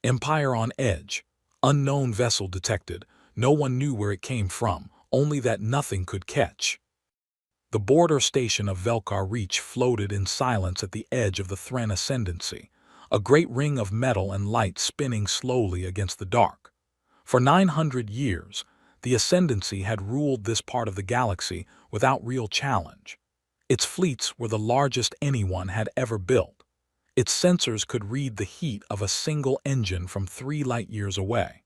Empire on edge. Unknown vessel detected. No one knew where it came from, only that nothing could catch. The border station of Velkar Reach floated in silence at the edge of the Thren Ascendancy, a great ring of metal and light spinning slowly against the dark. For 900 years, the Ascendancy had ruled this part of the galaxy without real challenge. Its fleets were the largest anyone had ever built. Its sensors could read the heat of a single engine from 3 light-years away.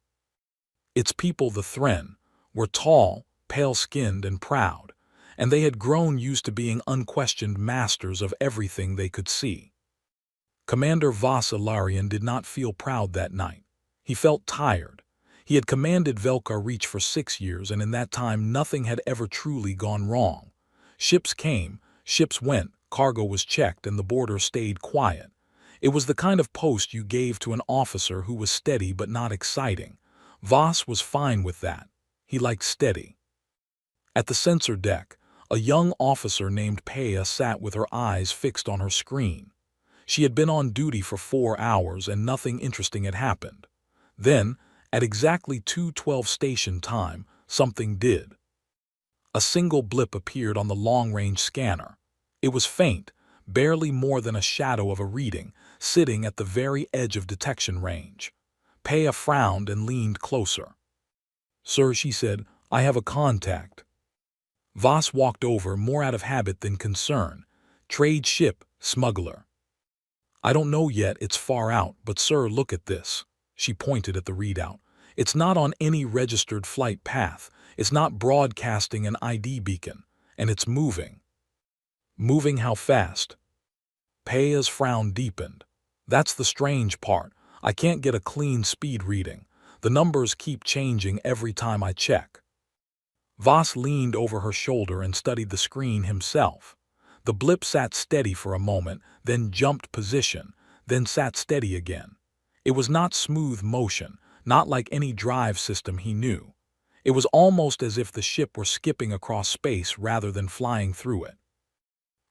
Its people, the Thren, were tall, pale-skinned, and proud, and they had grown used to being unquestioned masters of everything they could see. Commander Vas Ilarion did not feel proud that night. He felt tired. He had commanded Velkar Reach for 6 years, and in that time nothing had ever truly gone wrong. Ships came, ships went, cargo was checked, and the border stayed quiet. It was the kind of post you gave to an officer who was steady but not exciting. Vas was fine with that. He liked steady. At the sensor deck, a young officer named Peia sat with her eyes fixed on her screen. She had been on duty for 4 hours and nothing interesting had happened. Then, at exactly 2:12 station time, something did. A single blip appeared on the long-range scanner. It was faint, barely more than a shadow of a reading, sitting at the very edge of detection range. Peia frowned and leaned closer. "Sir," she said, "I have a contact." Vas walked over, more out of habit than concern. "Trade ship, smuggler." "I don't know yet, it's far out, but sir, look at this." She pointed at the readout. "It's not on any registered flight path. It's not broadcasting an ID beacon. And it's moving." "Moving how fast?" Peia's frown deepened. "That's the strange part. I can't get a clean speed reading. The numbers keep changing every time I check." Vas leaned over her shoulder and studied the screen himself. The blip sat steady for a moment, then jumped position, then sat steady again. It was not smooth motion, not like any drive system he knew. It was almost as if the ship were skipping across space rather than flying through it.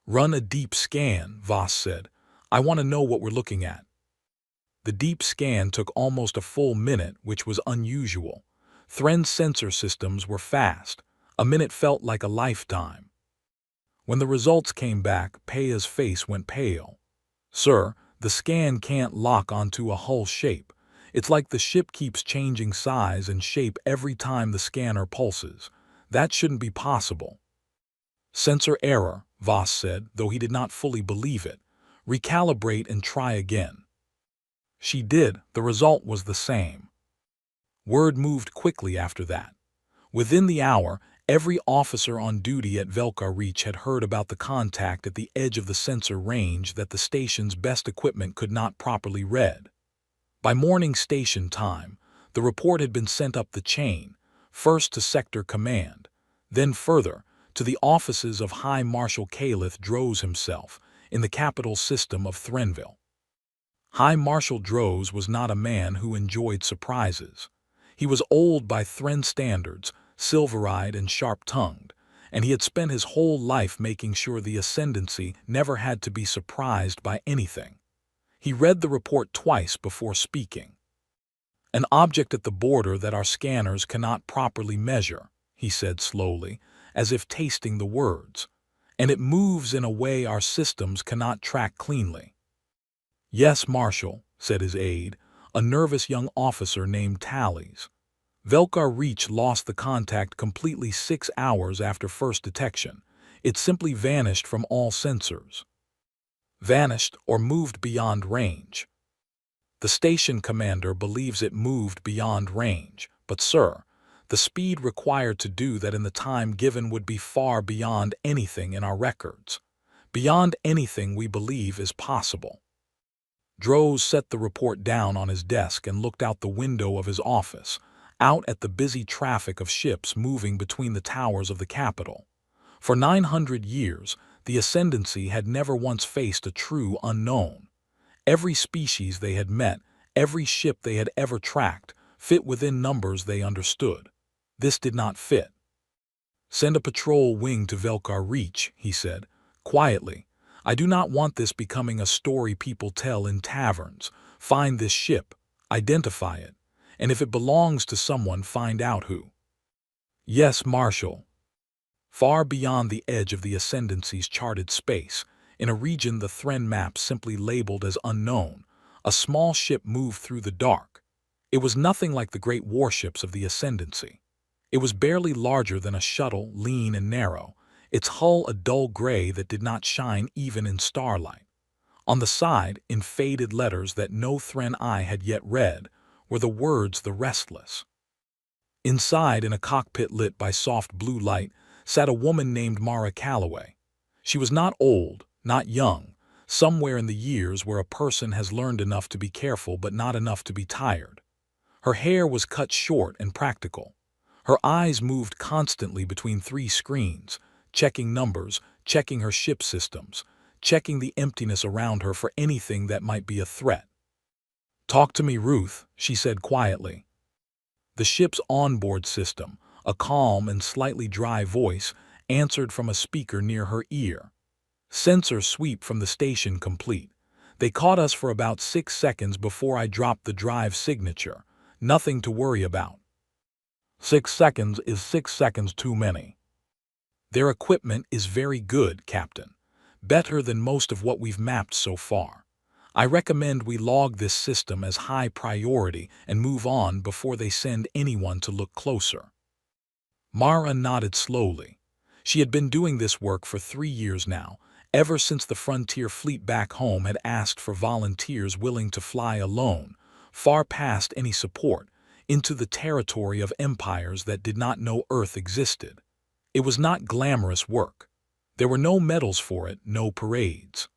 "Run a deep scan," Vas said. "I want to know what we're looking at." The deep scan took almost a full minute, which was unusual. Thren's sensor systems were fast. A minute felt like a lifetime. When the results came back, Peia's face went pale. "Sir, the scan can't lock onto a hull shape. It's like the ship keeps changing size and shape every time the scanner pulses. That shouldn't be possible." "Sensor error," Vas said, though he did not fully believe it. "Recalibrate and try again." She did. The result was the same. Word moved quickly after that. Within the hour, every officer on duty at Velkar Reach had heard about the contact at the edge of the sensor range that the station's best equipment could not properly read. By morning station time, the report had been sent up the chain, first to Sector Command, then further to the offices of High Marshal Calith Droz himself in the capital system of Threnville. High Marshal Droz was not a man who enjoyed surprises. He was old by Thren standards, silver-eyed and sharp-tongued, and he had spent his whole life making sure the Ascendancy never had to be surprised by anything. He read the report twice before speaking. "An object at the border that our scanners cannot properly measure," he said slowly, as if tasting the words, "and it moves in a way our systems cannot track cleanly." "Yes, Marshal," said his aide, a nervous young officer named Tallies. "Velkar Reach lost the contact completely 6 hours after first detection. It simply vanished from all sensors." Vanished or moved beyond range. The station commander believes it moved beyond range, but sir, the speed required to do that in the time given would be far beyond anything in our records. Beyond anything we believe is possible. Droz set the report down on his desk and looked out the window of his office, out at the busy traffic of ships moving between the towers of the capital. For 900 years, the Ascendancy had never once faced a true unknown. Every species they had met, every ship they had ever tracked, fit within numbers they understood. This did not fit. "Send a patrol wing to Velkar Reach," he said, quietly. "I do not want this becoming a story people tell in taverns. Find this ship. identify it, and if it belongs to someone, find out who. Yes, Marshal. Far beyond the edge of the Ascendancy's charted space, in a region the Thren map simply labeled as unknown, a small ship moved through the dark. It was nothing like the great warships of the Ascendancy. It was barely larger than a shuttle, lean and narrow, its hull a dull gray that did not shine even in starlight. On the side, in faded letters that no Thren eye had yet read, were the words "The Restless." Inside, in a cockpit lit by soft blue light, sat a woman named Mara Calloway. She was not old, not young, somewhere in the years where a person has learned enough to be careful but not enough to be tired. Her hair was cut short and practical. Her eyes moved constantly between three screens, checking numbers, checking her ship systems, checking the emptiness around her for anything that might be a threat. "Talk to me, Ruth," she said quietly. The ship's onboard system, a calm and slightly dry voice, answered from a speaker near her ear. "Sensor sweep from the station complete. They caught us for about 6 seconds before I dropped the drive signature. Nothing to worry about." 6 seconds is 6 seconds too many. "Their equipment is very good, Captain. Better than most of what we've mapped so far. I recommend we log this system as high priority and move on before they send anyone to look closer." Mara nodded slowly. She had been doing this work for 3 years now, ever since the frontier fleet back home had asked for volunteers willing to fly alone, far past any support, into the territory of empires that did not know Earth existed. It was not glamorous work. There were no medals for it, no parades.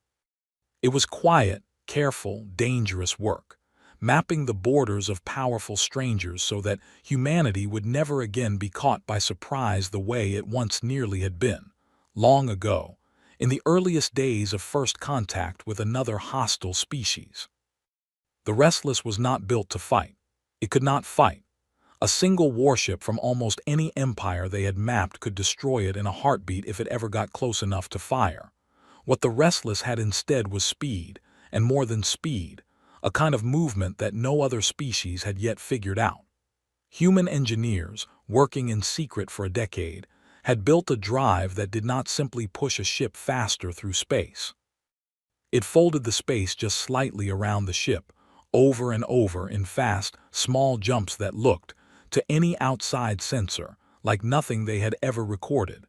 It was quiet, careful, dangerous work, mapping the borders of powerful strangers so that humanity would never again be caught by surprise the way it once nearly had been, long ago, in the earliest days of first contact with another hostile species. The Restless was not built to fight. It could not fight. A single warship from almost any empire they had mapped could destroy it in a heartbeat if it ever got close enough to fire. What the Restless had instead was speed, and more than speed, a kind of movement that no other species had yet figured out. Human engineers, working in secret for a decade, had built a drive that did not simply push a ship faster through space. It folded the space just slightly around the ship, over and over in fast, small jumps that looked, to any outside sensor, like nothing they had ever recorded.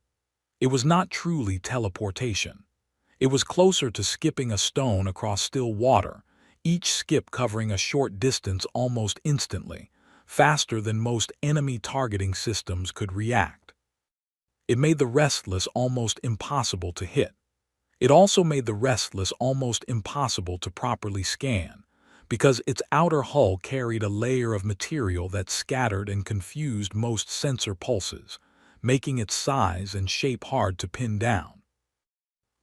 It was not truly teleportation. It was closer to skipping a stone across still water, each skip covering a short distance almost instantly, faster than most enemy targeting systems could react. It made the Restless almost impossible to hit. It also made the Restless almost impossible to properly scan, because its outer hull carried a layer of material that scattered and confused most sensor pulses, making its size and shape hard to pin down.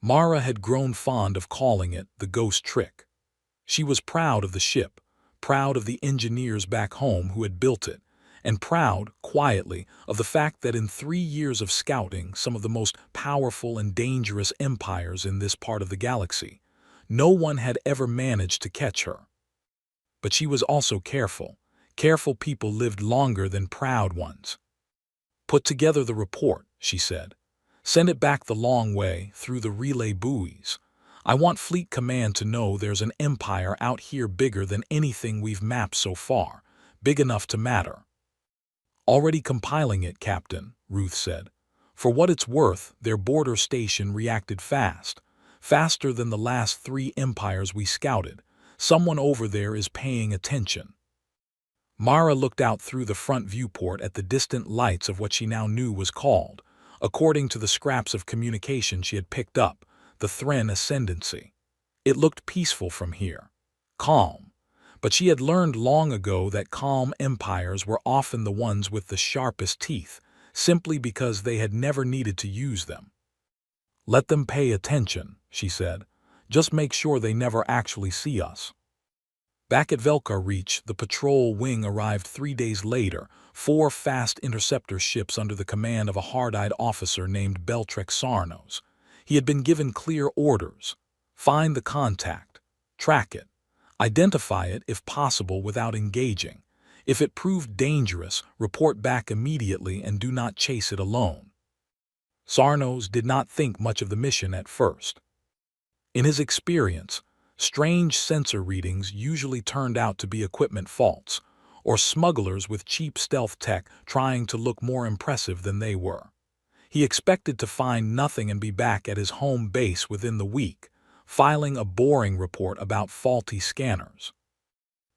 Mara had grown fond of calling it the ghost trick. She was proud of the ship, proud of the engineers back home who had built it, and proud, quietly, of the fact that in 3 years of scouting some of the most powerful and dangerous empires in this part of the galaxy, no one had ever managed to catch her. But she was also careful. Careful people lived longer than proud ones. "Put together the report," she said. "Send it back the long way, through the relay buoys. I want Fleet Command to know there's an empire out here bigger than anything we've mapped so far, big enough to matter." "Already compiling it, Captain," Ruth said. For what it's worth, their border station reacted fast, faster than the last 3 empires we scouted. Someone over there is paying attention. Mara looked out through the front viewport at the distant lights of what she now knew was called, according to the scraps of communication she had picked up, the Thren Ascendancy. It looked peaceful from here, calm, but she had learned long ago that calm empires were often the ones with the sharpest teeth, simply because they had never needed to use them. "Let them pay attention," she said. "Just make sure they never actually see us." Back at Velkar Reach, the patrol wing arrived 3 days later, 4 fast interceptor ships under the command of a hard-eyed officer named Beltrek Sarnos. He had been given clear orders. "Find the contact. Track it. Identify it if possible without engaging. If it proved dangerous, report back immediately and do not chase it alone. Sarnos did not think much of the mission at first. In his experience, strange sensor readings usually turned out to be equipment faults, or smugglers with cheap stealth tech trying to look more impressive than they were. He expected to find nothing and be back at his home base within the week, filing a boring report about faulty scanners.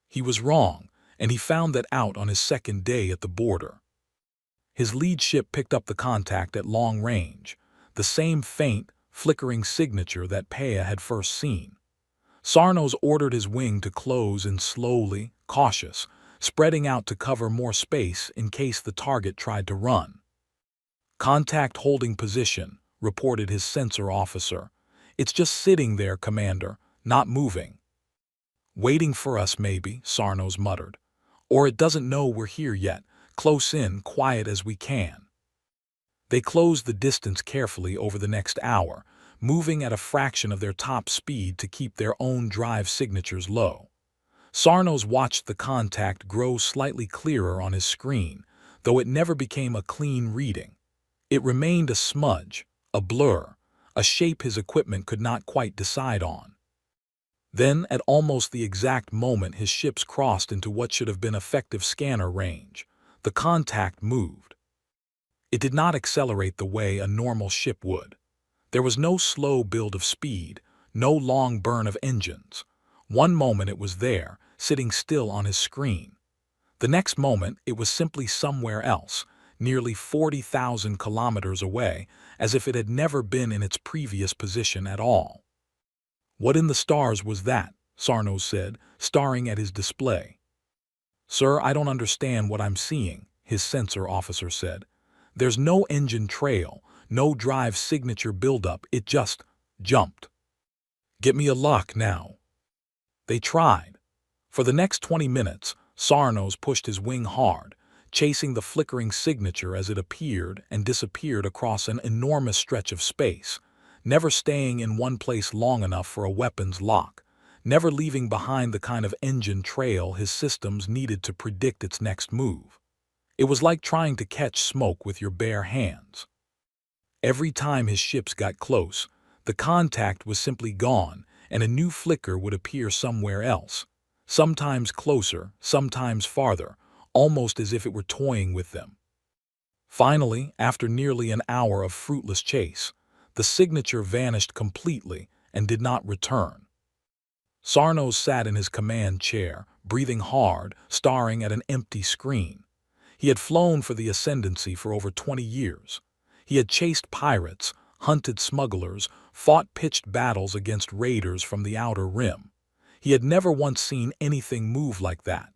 He was wrong, and he found that out on his second day at the border. His lead ship picked up the contact at long range, the same faint, flickering signature that Pea had first seen. Sarnos ordered his wing to close in slowly, cautious, spreading out to cover more space in case the target tried to run. "Contact holding position," reported his sensor officer. "It's just sitting there, Commander, not moving." "Waiting for us, maybe," Sarnos muttered. "Or it doesn't know we're here yet, close in, quiet as we can." They closed the distance carefully over the next hour, moving at a fraction of their top speed to keep their own drive signatures low. Sarnos watched the contact grow slightly clearer on his screen, though it never became a clean reading. It remained a smudge, a blur, a shape his equipment could not quite decide on. Then, at almost the exact moment his ships crossed into what should have been effective scanner range, the contact moved. It did not accelerate the way a normal ship would. There was no slow build of speed, no long burn of engines. One moment it was there, sitting still on his screen. The next moment it was simply somewhere else, nearly 40,000 kilometers away, as if it had never been in its previous position at all. "What in the stars was that?" Sarnos said, staring at his display. "Sir, I don't understand what I'm seeing," his sensor officer said. "There's no engine trail, no drive signature buildup, it just jumped." "Get me a lock now." They tried. For the next 20 minutes, Sarnos pushed his wing hard, chasing the flickering signature as it appeared and disappeared across an enormous stretch of space, never staying in one place long enough for a weapons lock, never leaving behind the kind of engine trail his systems needed to predict its next move. It was like trying to catch smoke with your bare hands. Every time his ships got close, the contact was simply gone, and a new flicker would appear somewhere else, sometimes closer, sometimes farther, almost as if it were toying with them. Finally, after nearly an hour of fruitless chase, the signature vanished completely and did not return. Sarnos sat in his command chair, breathing hard, staring at an empty screen. He had flown for the Ascendancy for over 20 years. He had chased pirates, hunted smugglers, fought pitched battles against raiders from the Outer Rim. He had never once seen anything move like that.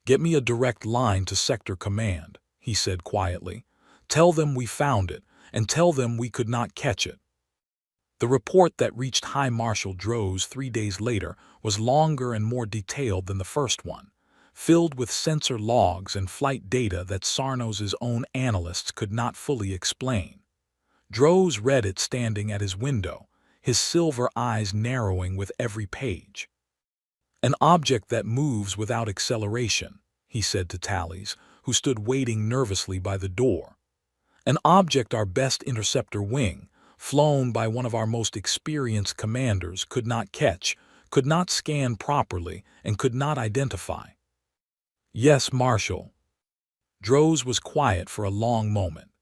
"Get me a direct line to Sector Command," he said quietly. "Tell them we found it, and tell them we could not catch it." The report that reached High Marshal Droz 3 days later was longer and more detailed than the first one, filled with sensor logs and flight data that Sarnos's own analysts could not fully explain. Droz read it standing at his window, his silver eyes narrowing with every page. "An object that moves without acceleration," he said to Tallies, who stood waiting nervously by the door. "An object our best interceptor wing, flown by one of our most experienced commanders, could not catch, could not scan properly, and could not identify." "Yes, Marshal." Droz was quiet for a long moment.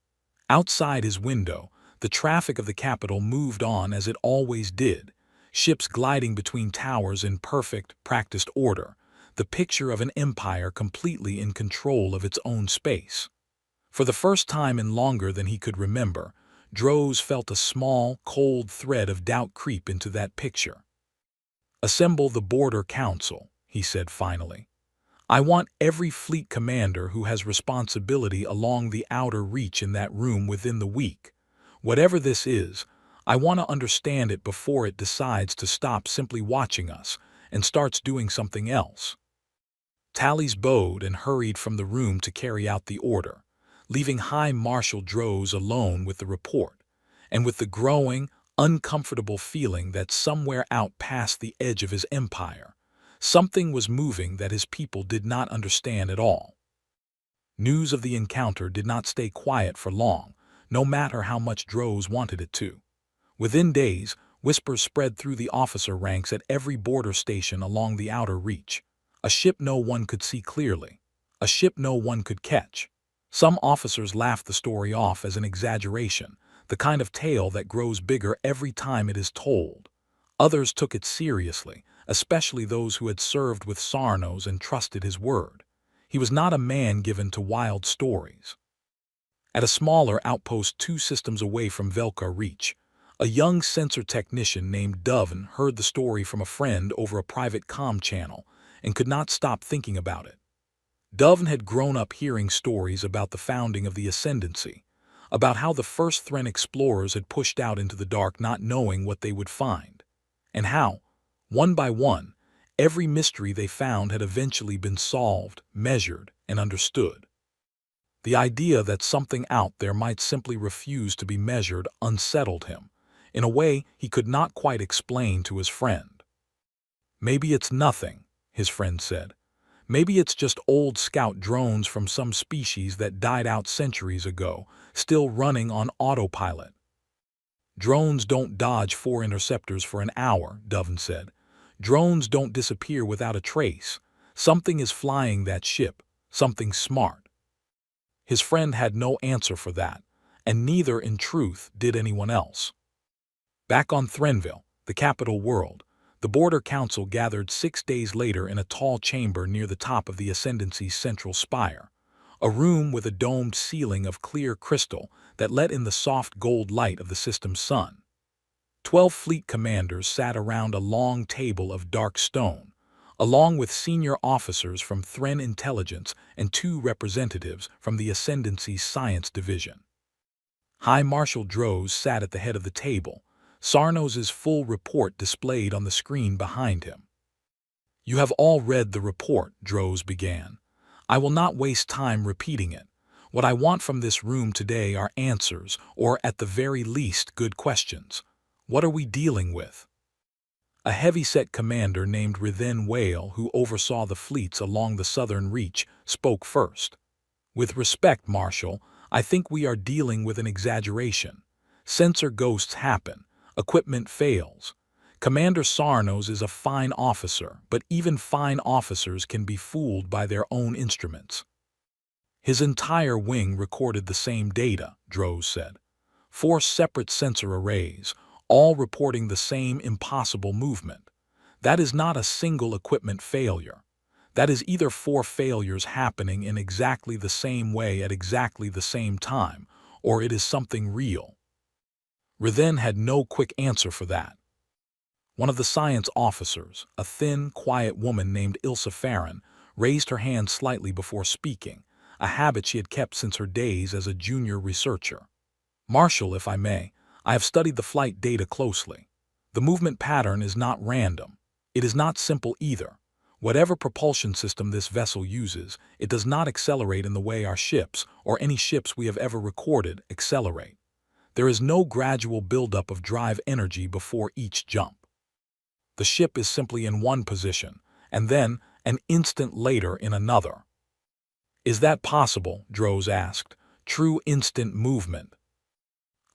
Outside his window, the traffic of the capital moved on as it always did, ships gliding between towers in perfect, practiced order, the picture of an empire completely in control of its own space. For the first time in longer than he could remember, Droz felt a small, cold thread of doubt creep into that picture. "Assemble the Border Council," he said finally. "I want every fleet commander who has responsibility along the outer reach in that room within the week. Whatever this is, I want to understand it before it decides to stop simply watching us and starts doing something else." Tallies bowed and hurried from the room to carry out the order, leaving High Marshal Droz alone with the report, and with the growing, uncomfortable feeling that somewhere out past the edge of his empire, Something was moving that his people did not understand at all. News of the encounter did not stay quiet for long, no matter how much Droz wanted it to. Within days, whispers spread through the officer ranks at every border station along the outer reach. A ship no one could see clearly. A ship no one could catch. Some officers laughed the story off as an exaggeration, the kind of tale that grows bigger every time it is told. Others took it seriously, especially those who had served with Sarnos and trusted his word. He was not a man given to wild stories. At a smaller outpost 2 systems away from Velkar Reach, a young sensor technician named Doven heard the story from a friend over a private comm channel and could not stop thinking about it. Doven had grown up hearing stories about the founding of the Ascendancy, about how the first Thren explorers had pushed out into the dark not knowing what they would find, and how, one by one, every mystery they found had eventually been solved, measured, and understood. The idea that something out there might simply refuse to be measured unsettled him, in a way he could not quite explain to his friend. "Maybe it's nothing," his friend said. "Maybe it's just old scout drones from some species that died out centuries ago, still running on autopilot." "Drones don't dodge 4 interceptors for an hour," Doven said. "Drones don't disappear without a trace. Something is flying that ship, something smart." His friend had no answer for that, and neither, in truth, did anyone else. Back on Threnville, the capital world, the Border Council gathered 6 days later in a tall chamber near the top of the Ascendancy's central spire, a room with a domed ceiling of clear crystal that let in the soft gold light of the system's sun. 12 fleet commanders sat around a long table of dark stone, along with senior officers from Thren Intelligence and 2 representatives from the Ascendancy's Science Division. High Marshal Droz sat at the head of the table, Sarnos's full report displayed on the screen behind him. "You have all read the report," Droz began. "I will not waste time repeating it. What I want from this room today are answers, or at the very least, good questions. What are we dealing with?" A heavy-set commander named Rithen Whale, who oversaw the fleets along the southern reach, spoke first. "With respect, Marshal, I think we are dealing with an exaggeration. Sensor ghosts happen. Equipment fails. Commander Sarnos is a fine officer, but even fine officers can be fooled by their own instruments." "His entire wing recorded the same data," Droz said. 4 separate sensor arrays, all reporting the same impossible movement. That is not a single equipment failure. That is either 4 failures happening in exactly the same way at exactly the same time, or it is something real. Rithen had no quick answer for that. One of the science officers, a thin, quiet woman named Ilsa Farron, raised her hand slightly before speaking, a habit she had kept since her days as a junior researcher. "Marshal, if I may, I have studied the flight data closely. The movement pattern is not random. It is not simple either. Whatever propulsion system this vessel uses, it does not accelerate in the way our ships, or any ships we have ever recorded, accelerate. There is no gradual buildup of drive energy before each jump. The ship is simply in one position, and then, an instant later, in another." "Is that possible?" Droz asked. "True instant movement?"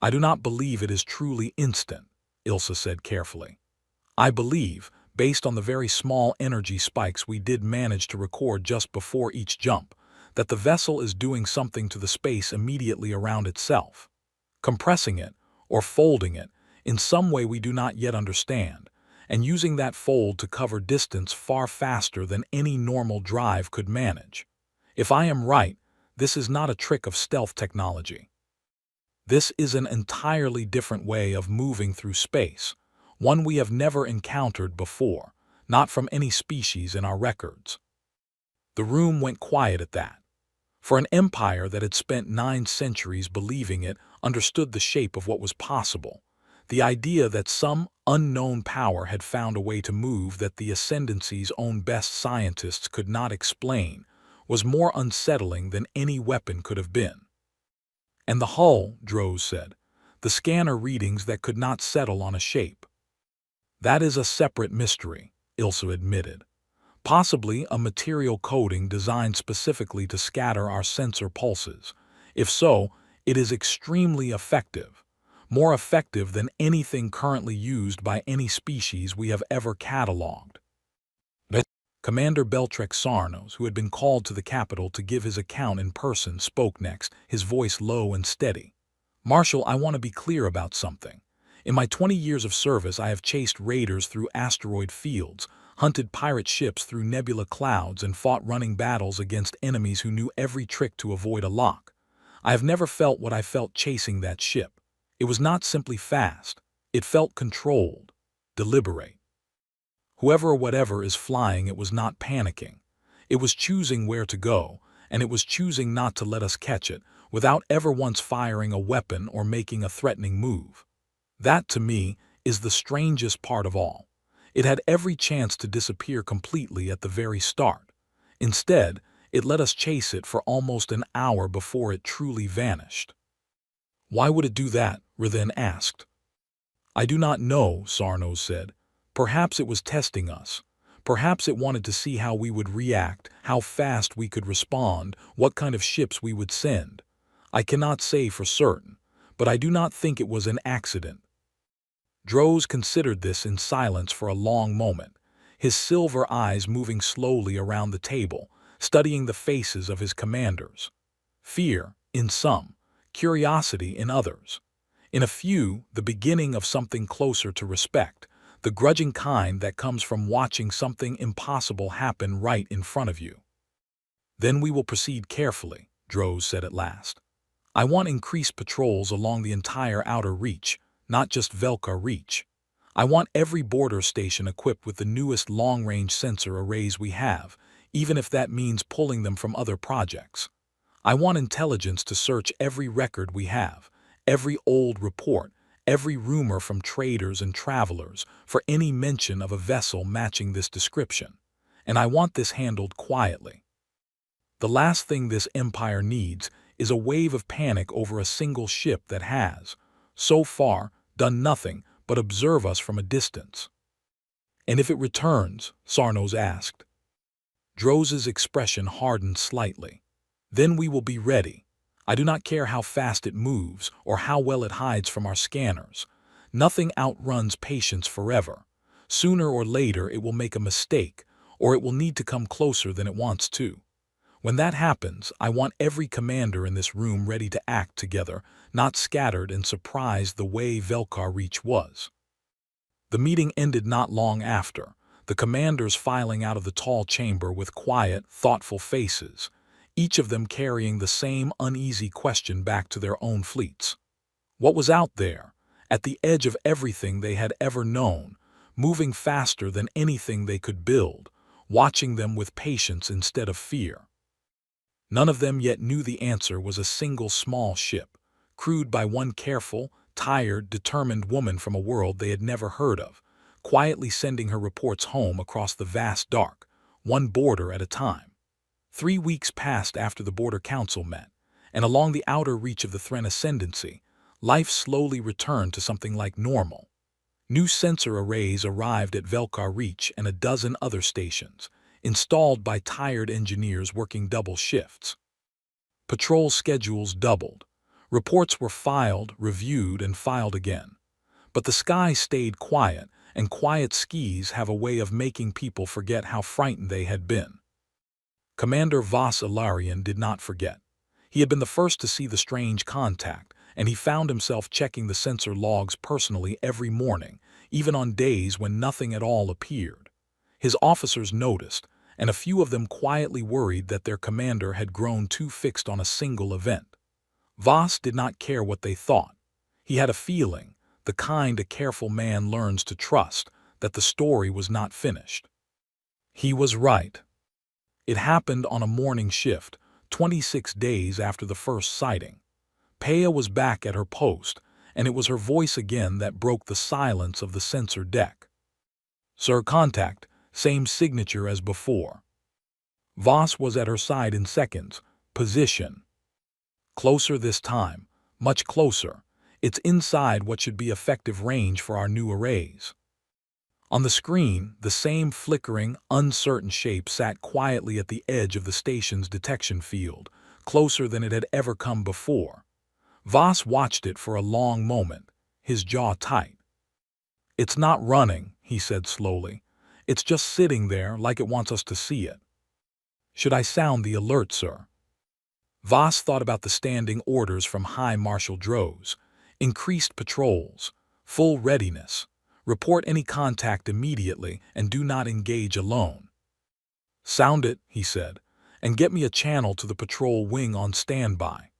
"I do not believe it is truly instant," Ilsa said carefully. "I believe, based on the very small energy spikes we did manage to record just before each jump, that the vessel is doing something to the space immediately around itself. Compressing it, or folding it, in some way we do not yet understand, and using that fold to cover distance far faster than any normal drive could manage. If I am right, this is not a trick of stealth technology. This is an entirely different way of moving through space, one we have never encountered before, not from any species in our records." The room went quiet at that. For an empire that had spent 9 centuries believing it understood the shape of what was possible, the idea that some unknown power had found a way to move that the Ascendancy's own best scientists could not explain was more unsettling than any weapon could have been. "And the hull," Droz said, "the scanner readings that could not settle on a shape." "That is a separate mystery," Ilsa admitted. Possibly a material coating designed specifically to scatter our sensor pulses. If so, it is extremely effective, more effective than anything currently used by any species we have ever catalogued. Commander Beltrek Sarnos, who had been called to the capital to give his account in person, spoke next, his voice low and steady. "Marshal, I want to be clear about something. In my 20 years of service, I have chased raiders through asteroid fields, hunted pirate ships through nebula clouds, and fought running battles against enemies who knew every trick to avoid a lock. I have never felt what I felt chasing that ship. It was not simply fast. It felt controlled, deliberate. Whoever or whatever is flying it was not panicking. It was choosing where to go, and it was choosing not to let us catch it, without ever once firing a weapon or making a threatening move. That, to me, is the strangest part of all. It had every chance to disappear completely at the very start. Instead, it let us chase it for almost an hour before it truly vanished." "Why would it do that?" Rithen asked. "I do not know," Sarnos said. "Perhaps it was testing us. Perhaps it wanted to see how we would react, how fast we could respond, what kind of ships we would send. I cannot say for certain, but I do not think it was an accident." Droz considered this in silence for a long moment, his silver eyes moving slowly around the table, studying the faces of his commanders. Fear, in some, curiosity in others. In a few, the beginning of something closer to respect, the grudging kind that comes from watching something impossible happen right in front of you. "Then we will proceed carefully," Droz said at last. "I want increased patrols along the entire outer reach, not just Velka Reach. I want every border station equipped with the newest long-range sensor arrays we have, even if that means pulling them from other projects. I want intelligence to search every record we have, every old report, every rumor from traders and travelers for any mention of a vessel matching this description. And I want this handled quietly. The last thing this empire needs is a wave of panic over a single ship that has, so far, done nothing but observe us from a distance." "And if it returns?" Sarnos asked. Droz's expression hardened slightly. "Then we will be ready. I do not care how fast it moves or how well it hides from our scanners. Nothing outruns patience forever. Sooner or later it will make a mistake, or it will need to come closer than it wants to. When that happens, I want every commander in this room ready to act together, not scattered and surprised the way Velka Reach was." The meeting ended not long after, the commanders filing out of the tall chamber with quiet, thoughtful faces, each of them carrying the same uneasy question back to their own fleets. What was out there, at the edge of everything they had ever known, moving faster than anything they could build, watching them with patience instead of fear? None of them yet knew the answer was a single small ship, crewed by one careful, tired, determined woman from a world they had never heard of, quietly sending her reports home across the vast dark, one border at a time. 3 weeks passed after the Border Council met, and along the outer reach of the Thren Ascendancy, life slowly returned to something like normal. New sensor arrays arrived at Velka Reach and a dozen other stations, installed by tired engineers working double shifts. Patrol schedules doubled. Reports were filed, reviewed, and filed again. But the sky stayed quiet, and quiet skies have a way of making people forget how frightened they had been. Commander Vas Ilarion did not forget. He had been the first to see the strange contact, and he found himself checking the sensor logs personally every morning, even on days when nothing at all appeared. His officers noticed, and a few of them quietly worried that their commander had grown too fixed on a single event. Vas did not care what they thought. He had a feeling, the kind a careful man learns to trust, that the story was not finished. He was right. It happened on a morning shift, 26 days after the first sighting. Peya was back at her post, and it was her voice again that broke the silence of the sensor deck. "Sir, contact, same signature as before." Voss was at her side in seconds. "Position." "Closer this time, much closer. It's inside what should be effective range for our new arrays." On the screen, the same flickering, uncertain shape sat quietly at the edge of the station's detection field, closer than it had ever come before. Voss watched it for a long moment, his jaw tight. "It's not running," he said slowly. "It's just sitting there like it wants us to see it." "Should I sound the alert, sir?" Voss thought about the standing orders from High Marshal Droz. Increased patrols, full readiness, report any contact immediately, and do not engage alone. "Sound it," he said, "and get me a channel to the patrol wing on standby."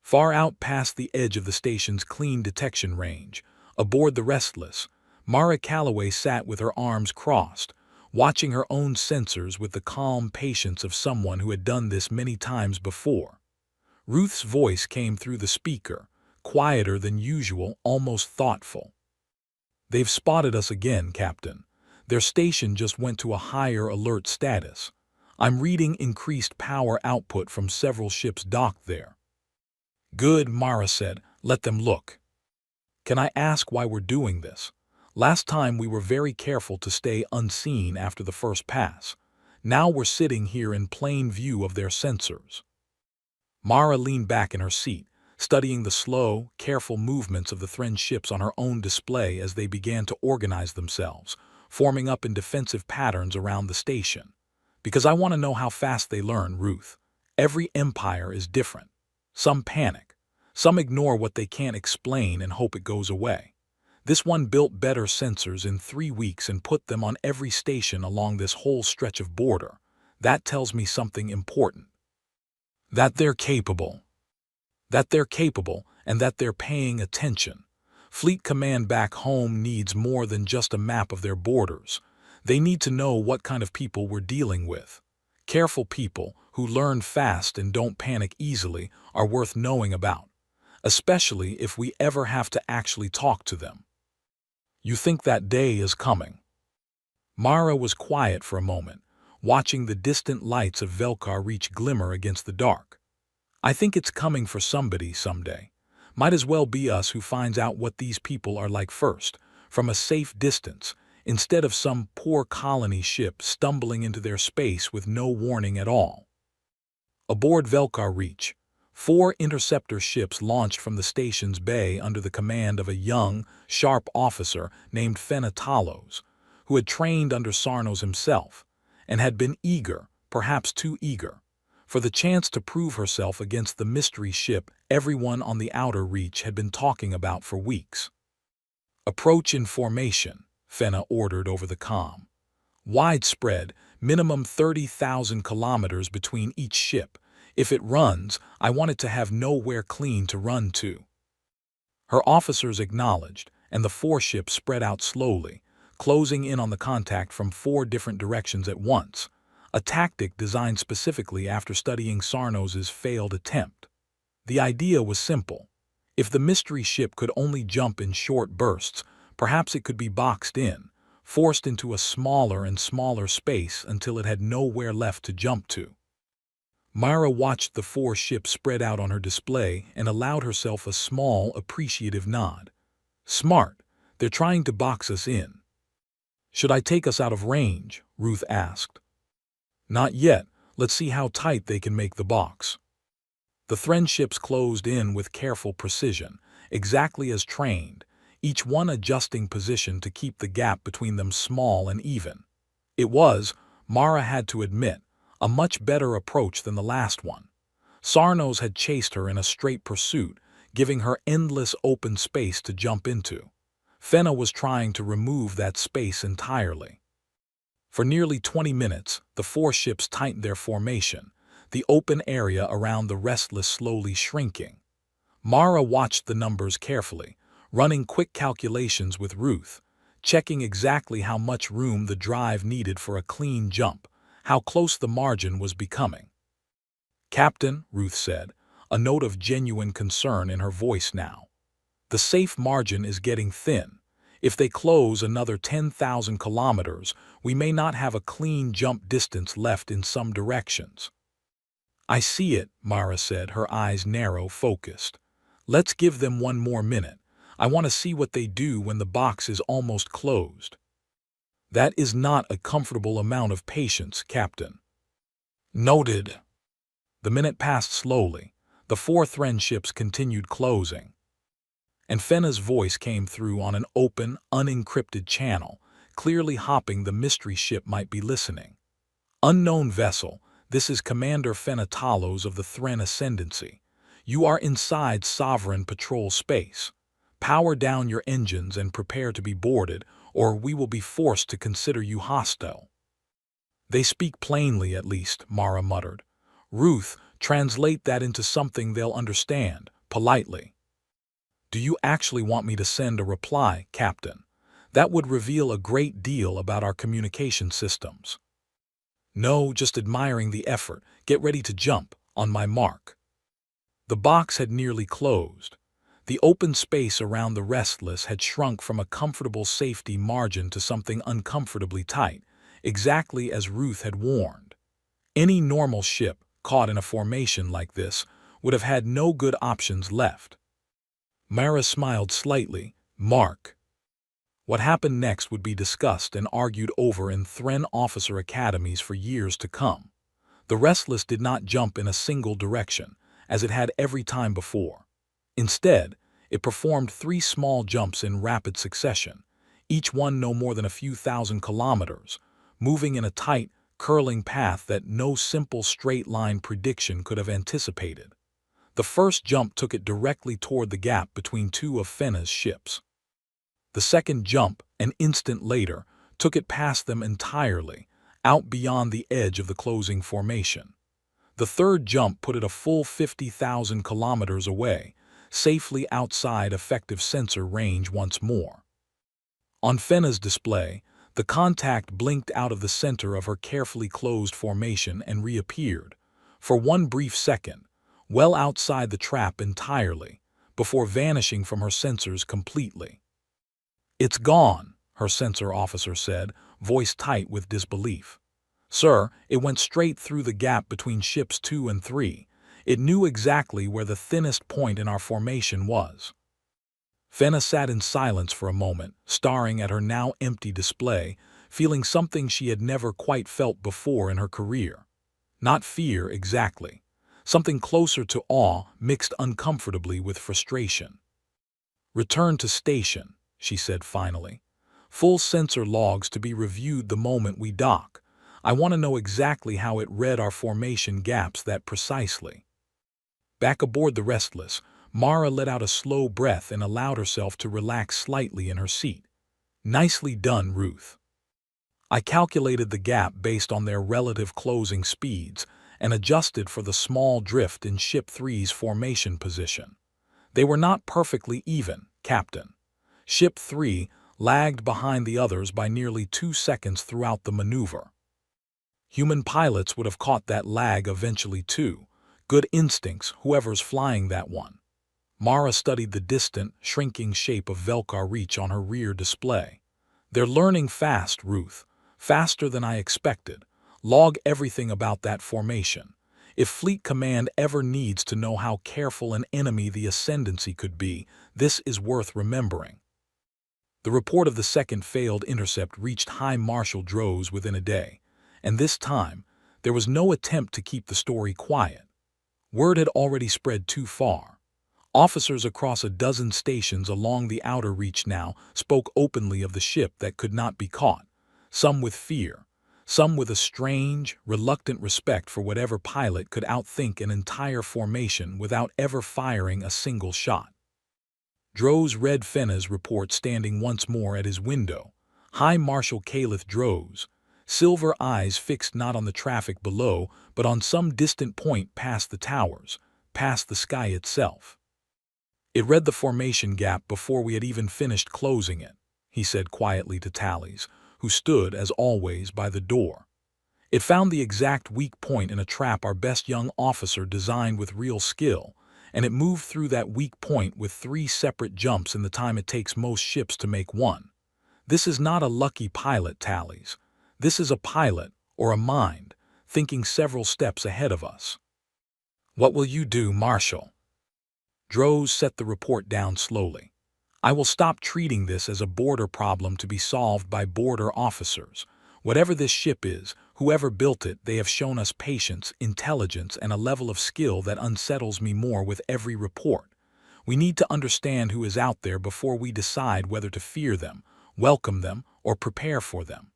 Far out past the edge of the station's clean detection range, aboard the Restless, Mara Calloway sat with her arms crossed, watching her own sensors with the calm patience of someone who had done this many times before. Ruth's voice came through the speaker, quieter than usual, almost thoughtful. "They've spotted us again, Captain. Their station just went to a higher alert status. I'm reading increased power output from several ships docked there." "Good," Mara said. "Let them look." "Can I ask why we're doing this? Last time we were very careful to stay unseen after the first pass. Now we're sitting here in plain view of their sensors." Mara leaned back in her seat, studying the slow, careful movements of the Thren ships on her own display as they began to organize themselves, forming up in defensive patterns around the station. "Because I want to know how fast they learn, Ruth. Every empire is different. Some panic. Some ignore what they can't explain and hope it goes away. This one built better sensors in 3 weeks and put them on every station along this whole stretch of border. That tells me something important. That they're capable. And that they're paying attention. Fleet Command back home needs more than just a map of their borders. They need to know what kind of people we're dealing with. Careful people who learn fast and don't panic easily are worth knowing about, especially if we ever have to actually talk to them." "You think that day is coming?" Mara was quiet for a moment, watching the distant lights of Velkar reach glimmer against the dark. "I think it's coming for somebody someday. Might as well be us who finds out what these people are like first, from a safe distance, instead of some poor colony ship stumbling into their space with no warning at all." Aboard Velkar Reach, 4 interceptor ships launched from the station's bay under the command of a young, sharp officer named Fenna Talos, who had trained under Sarnos himself, and had been eager, perhaps too eager, for the chance to prove herself against the mystery ship everyone on the outer reach had been talking about for weeks. "Approach in formation," Fenna ordered over the comm. "Widespread, minimum 30,000 kilometers between each ship. If it runs, I want it to have nowhere clean to run to." Her officers acknowledged, and the 4 ships spread out slowly, closing in on the contact from 4 different directions at once, a tactic designed specifically after studying Sarnos's failed attempt. The idea was simple. If the mystery ship could only jump in short bursts, perhaps it could be boxed in, forced into a smaller and smaller space until it had nowhere left to jump to. Mara watched the 4 ships spread out on her display and allowed herself a small, appreciative nod. "Smart. They're trying to box us in." "Should I take us out of range?" Ruth asked. "Not yet. Let's see how tight they can make the box." The Thren ships closed in with careful precision, exactly as trained, each one adjusting position to keep the gap between them small and even. It was, Mara had to admit, a much better approach than the last one. Sarnos had chased her in a straight pursuit, giving her endless open space to jump into. Fenna was trying to remove that space entirely. For nearly 20 minutes, the 4 ships tightened their formation, the open area around the Restless slowly shrinking. Mara watched the numbers carefully, running quick calculations with Ruth, checking exactly how much room the drive needed for a clean jump, how close the margin was becoming. "Captain," Ruth said, a note of genuine concern in her voice now, "the safe margin is getting thin. If they close another 10,000 kilometers, we may not have a clean jump distance left in some directions." "I see it," Mara said, her eyes narrow, focused. "Let's give them one more minute. I want to see what they do when the box is almost closed." That is not a comfortable amount of patience, Captain. Noted. The minute passed slowly. The 4 Thren ships continued closing. And Fenna's voice came through on an open, unencrypted channel, clearly hoping the mystery ship might be listening. Unknown vessel, this is Commander Fenna Talos of the Thren Ascendancy. You are inside Sovereign Patrol space. Power down your engines and prepare to be boarded, or we will be forced to consider you hostile. They speak plainly, at least, Mara muttered. Ruth, translate that into something they'll understand, politely. Do you actually want me to send a reply, Captain? That would reveal a great deal about our communication systems. No, just admiring the effort. Get ready to jump, on my mark. The box had nearly closed. The open space around the Restless had shrunk from a comfortable safety margin to something uncomfortably tight, exactly as Ruth had warned. Any normal ship, caught in a formation like this, would have had no good options left. Mara smiled slightly. Mark. What happened next would be discussed and argued over in Thren officer academies for years to come. The Restless did not jump in a single direction, as it had every time before. Instead, it performed 3 small jumps in rapid succession, each one no more than a few thousand kilometers, moving in a tight, curling path that no simple straight-line prediction could have anticipated. The first jump took it directly toward the gap between 2 of Fenna's ships. The second jump, an instant later, took it past them entirely, out beyond the edge of the closing formation. The third jump put it a full 50,000 kilometers away, safely outside effective sensor range once more. On Fenna's display, the contact blinked out of the center of her carefully closed formation and reappeared, for one brief second, well outside the trap entirely, before vanishing from her sensors completely. It's gone, her sensor officer said, voice tight with disbelief. Sir, it went straight through the gap between ships 2 and 3. It knew exactly where the thinnest point in our formation was. Fenna sat in silence for a moment, staring at her now empty display, feeling something she had never quite felt before in her career. Not fear exactly. Something closer to awe mixed uncomfortably with frustration. Return to station, she said finally. Full sensor logs to be reviewed the moment we dock. I want to know exactly how it read our formation gaps that precisely. Back aboard the Restless, Mara let out a slow breath and allowed herself to relax slightly in her seat. Nicely done, Ruth. I calculated the gap based on their relative closing speeds and adjusted for the small drift in Ship 3's formation position. They were not perfectly even, Captain. Ship 3 lagged behind the others by nearly 2 seconds throughout the maneuver. Human pilots would have caught that lag eventually too. Good instincts, whoever's flying that one. Mara studied the distant, shrinking shape of Velkar Reach on her rear display. They're learning fast, Ruth. Faster than I expected. Log everything about that formation. If Fleet Command ever needs to know how careful an enemy the Ascendancy could be, this is worth remembering. The report of the second failed intercept reached High Marshal Droz within a day, and this time, there was no attempt to keep the story quiet. Word had already spread too far. Officers across a dozen stations along the outer reach now spoke openly of the ship that could not be caught, some with fear, some with a strange, reluctant respect for whatever pilot could outthink an entire formation without ever firing a single shot. Droz read Fenna's report standing once more at his window. High Marshal Caliph Droz, silver eyes fixed not on the traffic below, but on some distant point past the towers, past the sky itself. It read the formation gap before we had even finished closing it, he said quietly to Tallies, who stood, as always, by the door. It found the exact weak point in a trap our best young officer designed with real skill, and it moved through that weak point with 3 separate jumps in the time it takes most ships to make one. This is not a lucky pilot, Tallies. This is a pilot, or a mind, thinking several steps ahead of us. What will you do, Marshal? Droz set the report down slowly. I will stop treating this as a border problem to be solved by border officers. Whatever this ship is, whoever built it, they have shown us patience, intelligence, and a level of skill that unsettles me more with every report. We need to understand who is out there before we decide whether to fear them, welcome them, or prepare for them.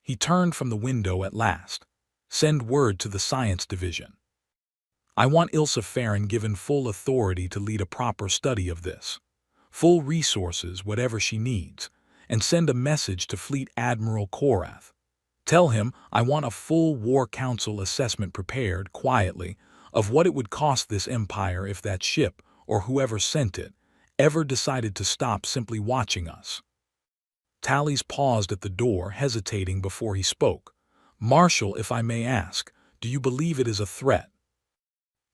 He turned from the window at last. Send word to the science division. I want Ilsa Farron given full authority to lead a proper study of this. Full resources, whatever she needs, and send a message to Fleet Admiral Korath. Tell him I want a full War Council assessment prepared, quietly, of what it would cost this empire if that ship, or whoever sent it, ever decided to stop simply watching us. Tallies paused at the door, hesitating before he spoke. Marshal, if I may ask, do you believe it is a threat?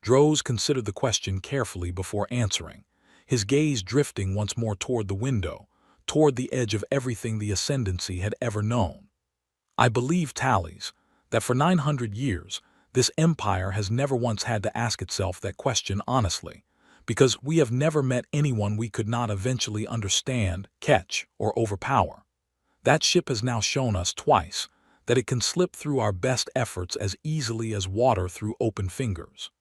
Droz considered the question carefully before answering, his gaze drifting once more toward the window, toward the edge of everything the Ascendancy had ever known. I believe, Tallies, that for 900 years, this empire has never once had to ask itself that question honestly, because we have never met anyone we could not eventually understand, catch, or overpower. That ship has now shown us twice that it can slip through our best efforts as easily as water through open fingers.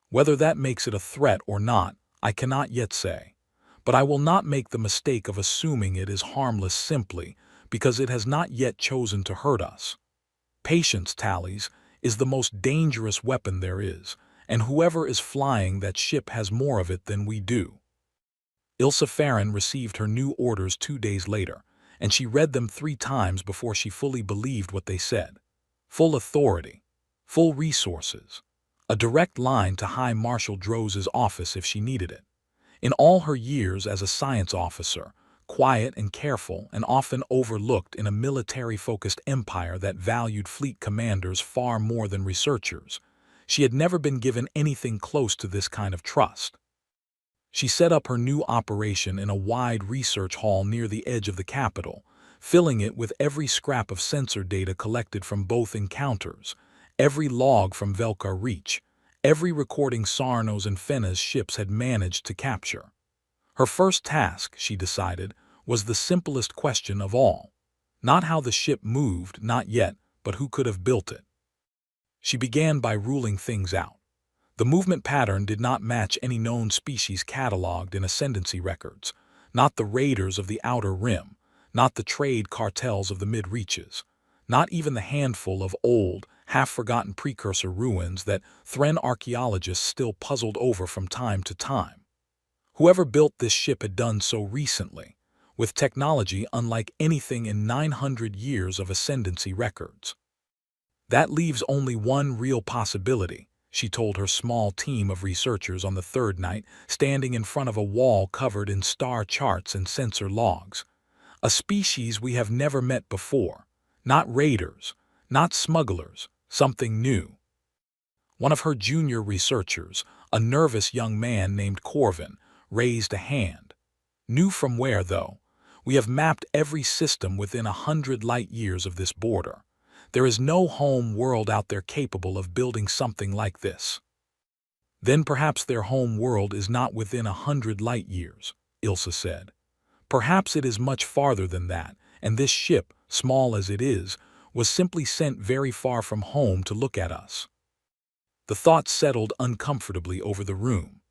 Whether that makes it a threat or not, I cannot yet say, but I will not make the mistake of assuming it is harmless simply because it has not yet chosen to hurt us. Patience, Tallies, is the most dangerous weapon there is, and whoever is flying that ship has more of it than we do. Ilsa Farron received her new orders 2 days later, and she read them 3 times before she fully believed what they said. Full authority, full resources, a direct line to High Marshal Droz's office if she needed it. In all her years as a science officer, quiet and careful and often overlooked in a military-focused empire that valued fleet commanders far more than researchers, she had never been given anything close to this kind of trust. She set up her new operation in a wide research hall near the edge of the capital, filling it with every scrap of sensor data collected from both encounters, every log from Velkar Reach, every recording Sarno's and Fenna's ships had managed to capture. Her first task, she decided, was the simplest question of all. Not how the ship moved, not yet, but who could have built it. She began by ruling things out. The movement pattern did not match any known species catalogued in Ascendancy records, not the raiders of the Outer Rim, not the trade cartels of the mid-reaches, not even the handful of old, half-forgotten precursor ruins that Thren archaeologists still puzzled over from time to time. Whoever built this ship had done so recently, with technology unlike anything in 900 years of Ascendancy records. That leaves only one real possibility, she told her small team of researchers on the 3rd night, standing in front of a wall covered in star charts and sensor logs. A species we have never met before. Not raiders, not smugglers, something new. One of her junior researchers, a nervous young man named Corvin, raised a hand. New from where, though? We have mapped every system within 100 light-years of this border. There is no home world out there capable of building something like this. Then perhaps their home world is not within 100 light-years, Ilsa said. Perhaps it is much farther than that, and this ship, small as it is, was simply sent very far from home to look at us. The thought settled uncomfortably over the room.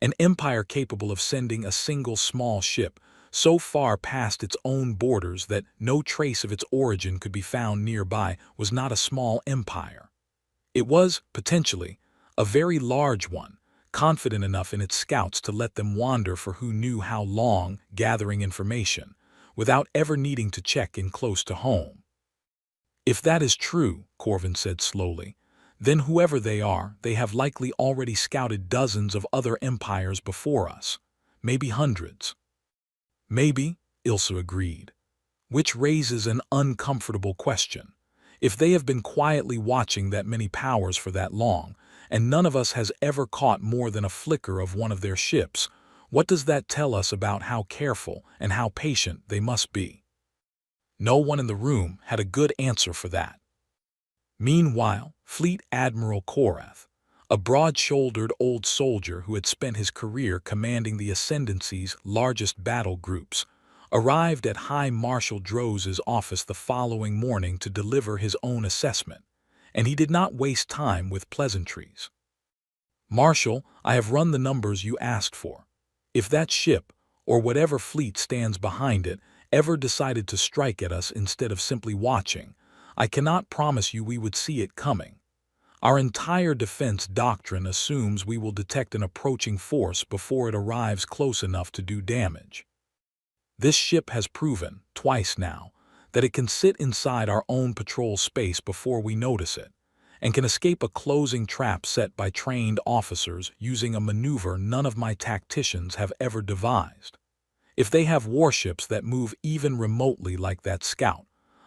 An empire capable of sending a single small ship so far past its own borders that no trace of its origin could be found nearby was not a small empire. It was, potentially, a very large one, confident enough in its scouts to let them wander for who knew how long, gathering information, without ever needing to check in close to home. If that is true, Corvin said slowly, then whoever they are, they have likely already scouted dozens of other empires before us, maybe hundreds. Maybe, Ilsa agreed, which raises an uncomfortable question. If they have been quietly watching that many powers for that long, and none of us has ever caught more than a flicker of one of their ships, what does that tell us about how careful and how patient they must be? No one in the room had a good answer for that. Meanwhile, Fleet Admiral Korath, a broad-shouldered old soldier who had spent his career commanding the Ascendancy's largest battle groups, arrived at High Marshal Droz's office the following morning to deliver his own assessment, and he did not waste time with pleasantries. "Marshal, I have run the numbers you asked for. If that ship, or whatever fleet stands behind it, ever decided to strike at us instead of simply watching, I cannot promise you we would see it coming. Our entire defense doctrine assumes we will detect an approaching force before it arrives close enough to do damage. This ship has proven, twice now, that it can sit inside our own patrol space before we notice it, and can escape a closing trap set by trained officers using a maneuver none of my tacticians have ever devised. If they have warships that move even remotely like that scout,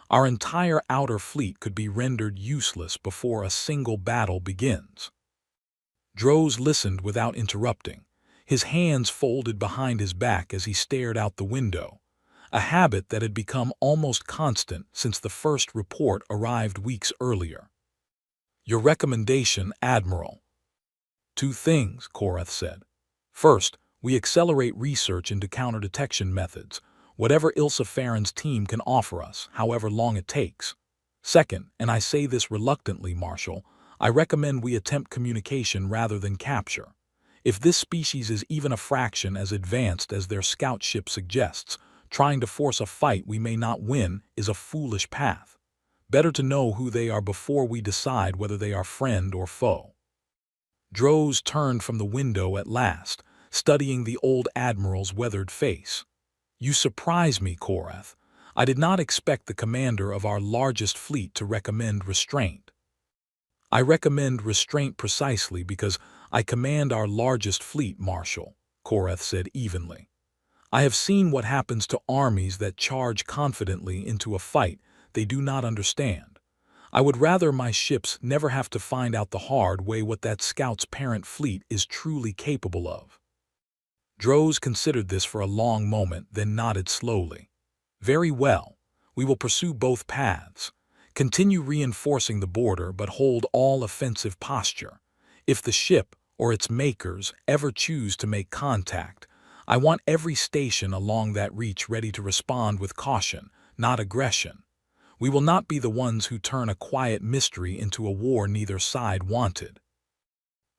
our entire outer fleet could be rendered useless before a single battle begins." Droz listened without interrupting, his hands folded behind his back as he stared out the window, a habit that had become almost constant since the first report arrived weeks earlier. "Your recommendation, Admiral." "Two things," Korath said. "First, we accelerate research into counter-detection methods, whatever Ilsa Farron's team can offer us, however long it takes. Second, and I say this reluctantly, Marshal, I recommend we attempt communication rather than capture. If this species is even a fraction as advanced as their scout ship suggests, trying to force a fight we may not win is a foolish path. Better to know who they are before we decide whether they are friend or foe." Droz turned from the window at last, studying the old admiral's weathered face. "You surprise me, Korath. I did not expect the commander of our largest fleet to recommend restraint." "I recommend restraint precisely because I command our largest fleet, Marshal," Korath said evenly. "I have seen what happens to armies that charge confidently into a fight they do not understand. I would rather my ships never have to find out the hard way what that scout's parent fleet is truly capable of." Droz considered this for a long moment, then nodded slowly. "Very well. We will pursue both paths. Continue reinforcing the border, but hold all offensive posture. If the ship, or its makers, ever choose to make contact, I want every station along that reach ready to respond with caution, not aggression. We will not be the ones who turn a quiet mystery into a war neither side wanted."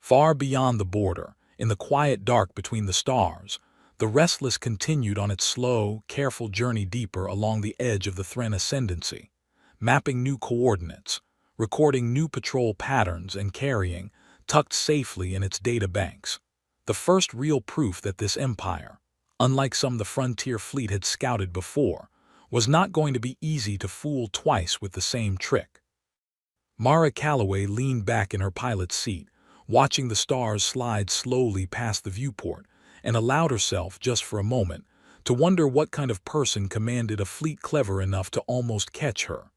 Far beyond the border, in the quiet dark between the stars, the Restless continued on its slow, careful journey deeper along the edge of the Thren Ascendancy, mapping new coordinates, recording new patrol patterns, and carrying, tucked safely in its data banks, the first real proof that this empire, unlike some the frontier fleet had scouted before, was not going to be easy to fool twice with the same trick. Mara Calloway leaned back in her pilot's seat, watching the stars slide slowly past the viewport, and allowed herself, just for a moment, to wonder what kind of person commanded a fleet clever enough to almost catch her.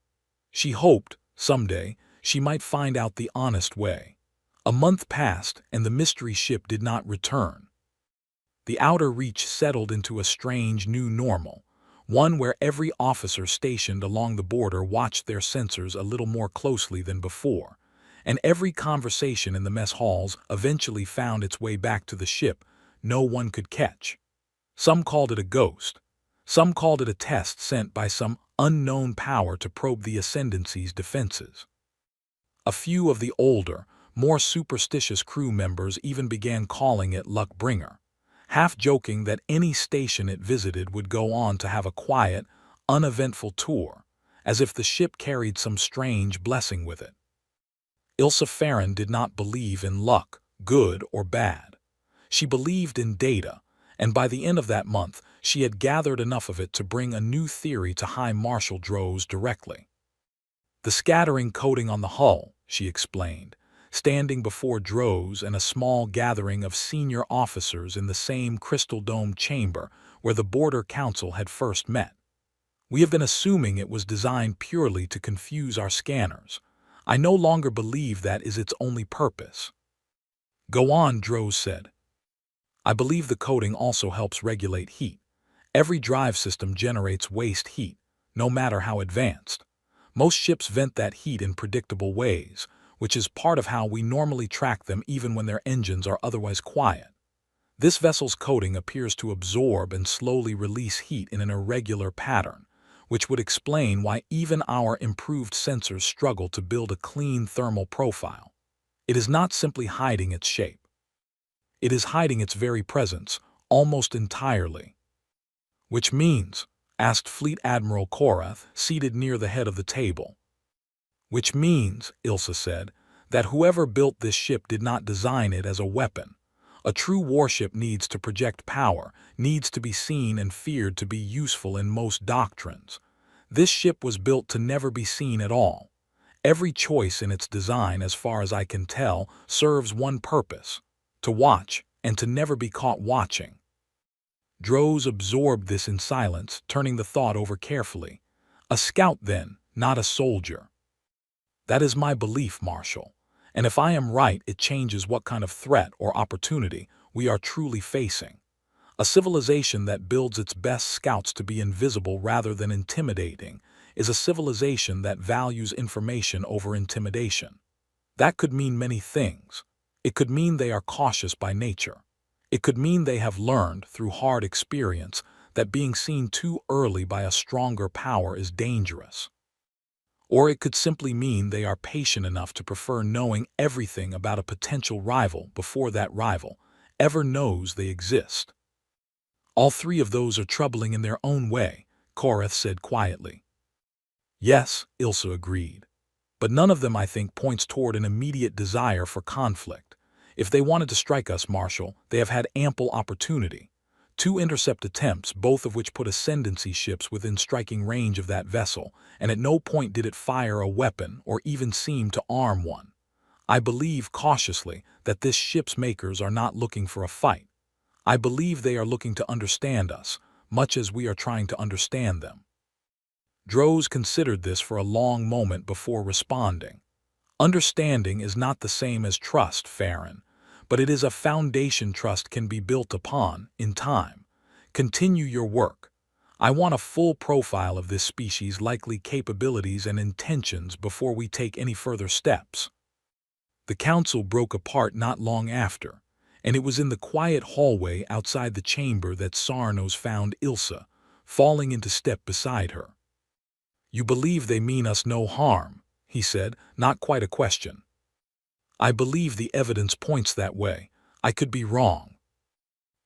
She hoped, someday, she might find out the honest way. A month passed, and the mystery ship did not return. The outer reach settled into a strange new normal, one where every officer stationed along the border watched their sensors a little more closely than before, and every conversation in the mess halls eventually found its way back to the ship no one could catch. Some called it a ghost. Some called it a test sent by some unknown power to probe the Ascendancy's defenses. A few of the older, more superstitious crew members even began calling it Luck-Bringer, half joking that any station it visited would go on to have a quiet, uneventful tour, as if the ship carried some strange blessing with it. Ilsa Farron did not believe in luck, good or bad. She believed in data, and by the end of that month, she had gathered enough of it to bring a new theory to High Marshal Droz directly. "The scattering coating on the hull," she explained, standing before Droz and a small gathering of senior officers in the same crystal-domed chamber where the Border Council had first met. "We have been assuming it was designed purely to confuse our scanners. I no longer believe that is its only purpose." "Go on," Droz said. "I believe the coating also helps regulate heat. Every drive system generates waste heat, no matter how advanced. Most ships vent that heat in predictable ways, which is part of how we normally track them even when their engines are otherwise quiet. This vessel's coating appears to absorb and slowly release heat in an irregular pattern, which would explain why even our improved sensors struggle to build a clean thermal profile. It is not simply hiding its shape. It is hiding its very presence, almost entirely. Which means, asked Fleet Admiral Korath, seated near the head of the table. Which means, Ilsa said, that whoever built this ship did not design it as a weapon. A true warship needs to project power, needs to be seen and feared to be useful in most doctrines. This ship was built to never be seen at all. Every choice in its design, as far as I can tell, serves one purpose: to watch and to never be caught watching. Droz absorbed this in silence, turning the thought over carefully. A scout, then, not a soldier. That is my belief, Marshal. And if I am right, it changes what kind of threat or opportunity we are truly facing. A civilization that builds its best scouts to be invisible rather than intimidating is a civilization that values information over intimidation. That could mean many things. It could mean they are cautious by nature. It could mean they have learned, through hard experience, that being seen too early by a stronger power is dangerous. Or it could simply mean they are patient enough to prefer knowing everything about a potential rival before that rival ever knows they exist. All three of those are troubling in their own way, Korath said quietly. Yes, Ilsa agreed. But none of them, I think, points toward an immediate desire for conflict. If they wanted to strike us, Marshal, they have had ample opportunity. 2 intercept attempts, both of which put ascendancy ships within striking range of that vessel, and at no point did it fire a weapon or even seem to arm one. I believe, cautiously, that this ship's makers are not looking for a fight. I believe they are looking to understand us, much as we are trying to understand them. Droz considered this for a long moment before responding. Understanding is not the same as trust, Farron, but it is a foundation trust can be built upon, in time. Continue your work. I want a full profile of this species' likely capabilities and intentions before we take any further steps. The council broke apart not long after, and it was in the quiet hallway outside the chamber that Sarnos found Ilsa, falling into step beside her. You believe they mean us no harm, he said, not quite a question. I believe the evidence points that way. I could be wrong.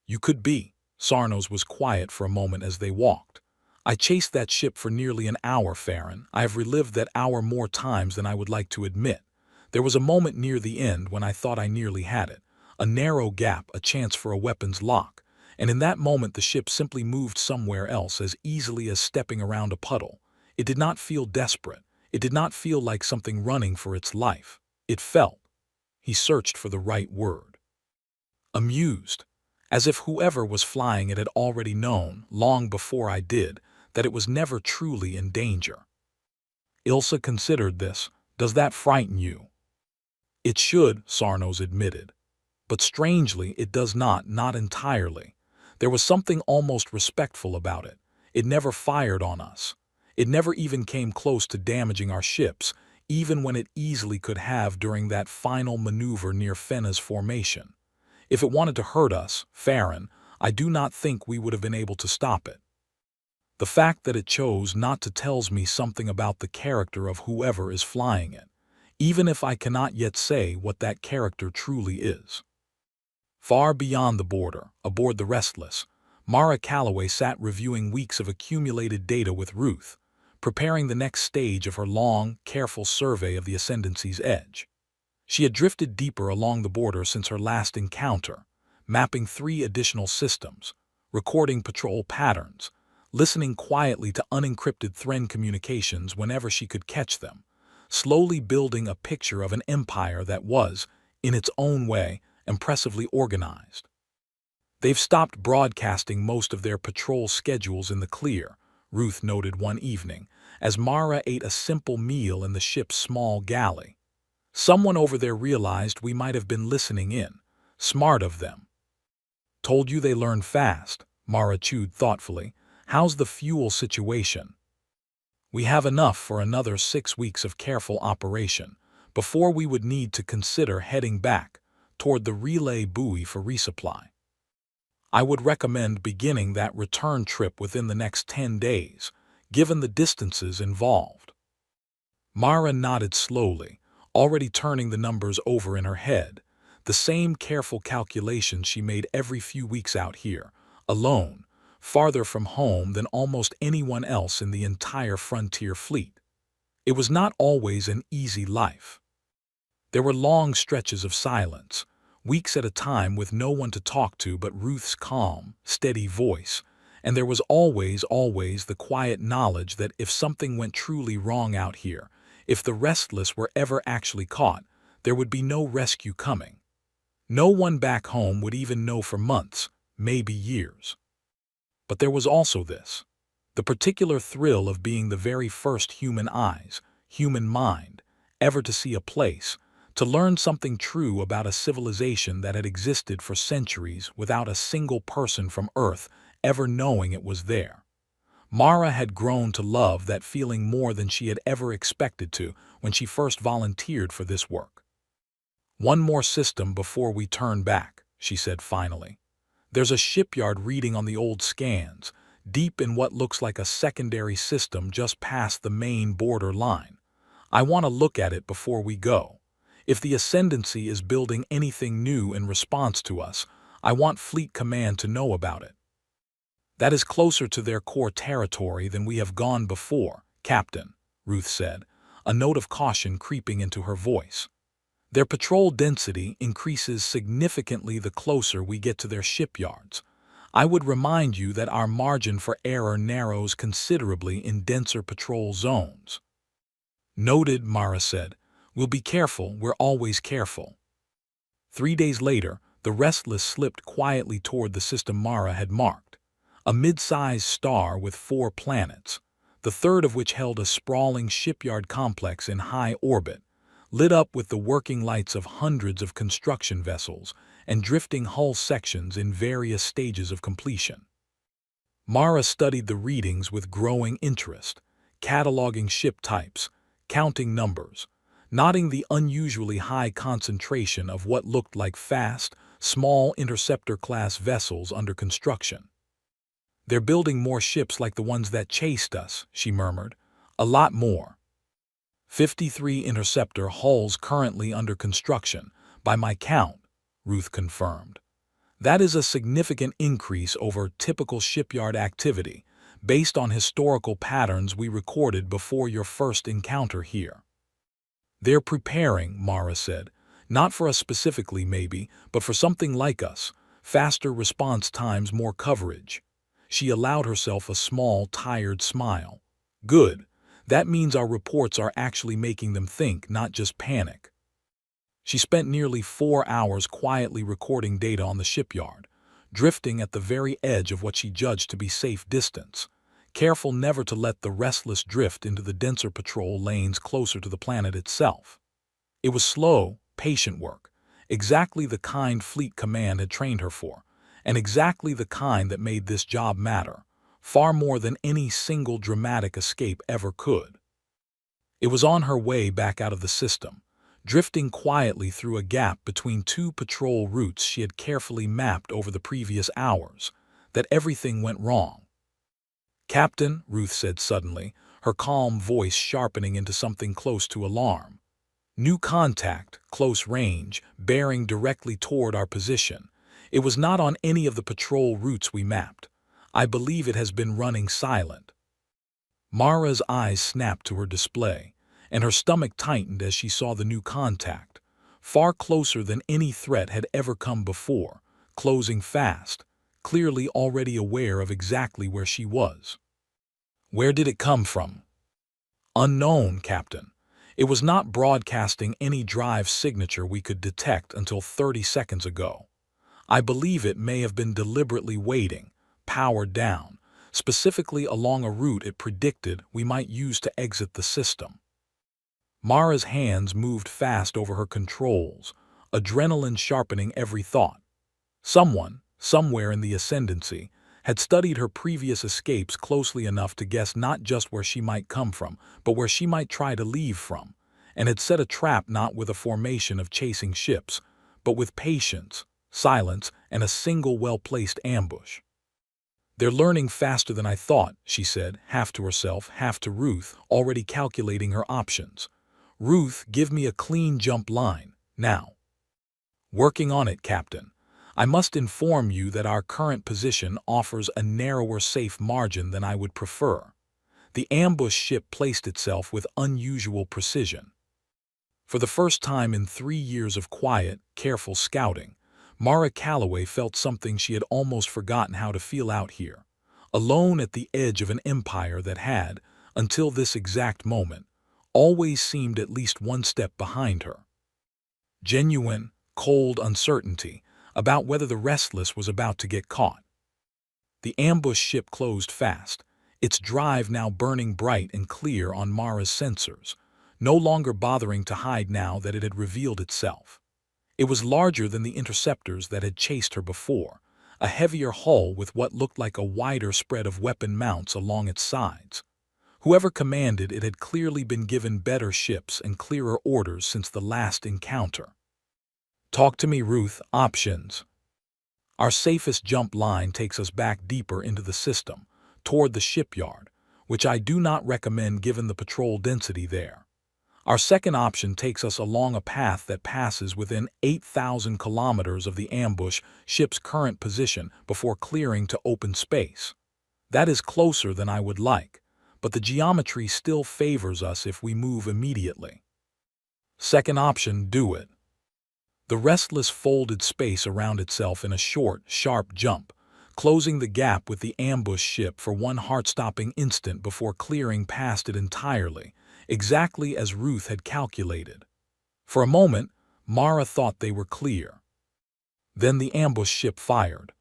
You could be. Sarnos was quiet for a moment as they walked. I chased that ship for nearly an hour, Farron. I have relived that hour more times than I would like to admit. There was a moment near the end when I thought I nearly had it. A narrow gap, a chance for a weapons lock. And in that moment the ship simply moved somewhere else as easily as stepping around a puddle. It did not feel desperate. It did not feel like something running for its life. It felt. He searched for the right word. Amused. As if whoever was flying it had already known, long before I did, that it was never truly in danger. Ilsa considered this. Does that frighten you? It should, Sarnos admitted. But strangely, it does not entirely. There was something almost respectful about it. It never fired on us. It never even came close to damaging our ships, even when it easily could have during that final maneuver near Fenna's formation. If it wanted to hurt us, Farron, I do not think we would have been able to stop it. The fact that it chose not to tells me something about the character of whoever is flying it, even if I cannot yet say what that character truly is. Far beyond the border, aboard the Restless, Mara Calloway sat reviewing weeks of accumulated data with Ruth, preparing the next stage of her long, careful survey of the Ascendancy's edge. She had drifted deeper along the border since her last encounter, mapping 3 additional systems, recording patrol patterns, listening quietly to unencrypted Thren communications whenever she could catch them, slowly building a picture of an empire that was, in its own way, impressively organized. They've stopped broadcasting most of their patrol schedules in the clear, Ruth noted one evening, as Mara ate a simple meal in the ship's small galley. Someone over there realized we might have been listening in. Smart of them. Told you they learn fast, Mara chewed thoughtfully. How's the fuel situation? We have enough for another 6 weeks of careful operation, before we would need to consider heading back toward the relay buoy for resupply. I would recommend beginning that return trip within the next 10 days, given the distances involved. Mara nodded slowly, already turning the numbers over in her head, the same careful calculations she made every few weeks out here, alone, farther from home than almost anyone else in the entire frontier fleet. It was not always an easy life. There were long stretches of silence, weeks at a time with no one to talk to but Ruth's calm, steady voice, and there was always the quiet knowledge that if something went truly wrong out here, if the Restless were ever actually caught, there would be no rescue coming. No one back home would even know for months, maybe years. But there was also this, the particular thrill of being the very first human eyes, human mind, ever to see a place, to learn something true about a civilization that had existed for centuries without a single person from Earth ever knowing it was there. Mara had grown to love that feeling more than she had ever expected to when she first volunteered for this work. "One more system before we turn back," she said finally. "There's a shipyard reading on the old scans, deep in what looks like a secondary system just past the main border line. I want to look at it before we go. If the Ascendancy is building anything new in response to us, I want Fleet Command to know about it." "That is closer to their core territory than we have gone before, Captain," Ruth said, a note of caution creeping into her voice. "Their patrol density increases significantly the closer we get to their shipyards. I would remind you that our margin for error narrows considerably in denser patrol zones." "Noted," Mara said. "We'll be careful, we're always careful." 3 days later, the Restless slipped quietly toward the system Mara had marked, a mid-sized star with 4 planets, the third of which held a sprawling shipyard complex in high orbit, lit up with the working lights of hundreds of construction vessels and drifting hull sections in various stages of completion. Mara studied the readings with growing interest, cataloging ship types, counting numbers, noting the unusually high concentration of what looked like fast, small interceptor-class vessels under construction. "They're building more ships like the ones that chased us," she murmured. "A lot more. 53 interceptor hulls currently under construction, by my count," Ruth confirmed. "That is a significant increase over typical shipyard activity, based on historical patterns we recorded before your first encounter here." "They're preparing," Mara said, "not for us specifically maybe, but for something like us, faster response times, more coverage." She allowed herself a small, tired smile. "Good. That means our reports are actually making them think, not just panic." She spent nearly 4 hours quietly recording data on the shipyard, drifting at the very edge of what she judged to be safe distance, careful never to let the Restless drift into the denser patrol lanes closer to the planet itself. It was slow, patient work, exactly the kind Fleet Command had trained her for, and exactly the kind that made this job matter, far more than any single dramatic escape ever could. It was on her way back out of the system, drifting quietly through a gap between 2 patrol routes she had carefully mapped over the previous hours, that everything went wrong. "Captain," Ruth said suddenly, her calm voice sharpening into something close to alarm. "New contact, close range, bearing directly toward our position. It was not on any of the patrol routes we mapped. I believe it has been running silent." Mara's eyes snapped to her display, and her stomach tightened as she saw the new contact, far closer than any threat had ever come before, closing fast, clearly already aware of exactly where she was. "Where did it come from?" "Unknown, Captain. It was not broadcasting any drive signature we could detect until 30 seconds ago. I believe it may have been deliberately waiting, powered down, specifically along a route it predicted we might use to exit the system." Mara's hands moved fast over her controls, adrenaline sharpening every thought. Someone, somewhere in the Ascendancy, had studied her previous escapes closely enough to guess not just where she might come from, but where she might try to leave from, and had set a trap not with a formation of chasing ships, but with patience, silence, and a single well-placed ambush. "They're learning faster than I thought," she said, half to herself, half to Ruth, already calculating her options. "Ruth, give me a clean jump line, now." "Working on it, Captain. I must inform you that our current position offers a narrower safe margin than I would prefer." The ambush ship placed itself with unusual precision. For the first time in 3 years of quiet, careful scouting, Mara Calloway felt something she had almost forgotten how to feel out here, alone at the edge of an empire that had, until this exact moment, always seemed at least one step behind her. Genuine, cold uncertainty about whether the Restless was about to get caught. The ambush ship closed fast, its drive now burning bright and clear on Mara's sensors, no longer bothering to hide now that it had revealed itself. It was larger than the interceptors that had chased her before, a heavier hull with what looked like a wider spread of weapon mounts along its sides. Whoever commanded it had clearly been given better ships and clearer orders since the last encounter. "Talk to me, Ruth. Options." "Our safest jump line takes us back deeper into the system, toward the shipyard, which I do not recommend given the patrol density there. Our second option takes us along a path that passes within 8,000 kilometers of the ambush ship's current position before clearing to open space. That is closer than I would like, but the geometry still favors us if we move immediately." "Second option, do it." The Restless folded space around itself in a short, sharp jump, closing the gap with the ambush ship for one heart-stopping instant before clearing past it entirely, exactly as Ruth had calculated. For a moment, Mara thought they were clear. Then the ambush ship fired.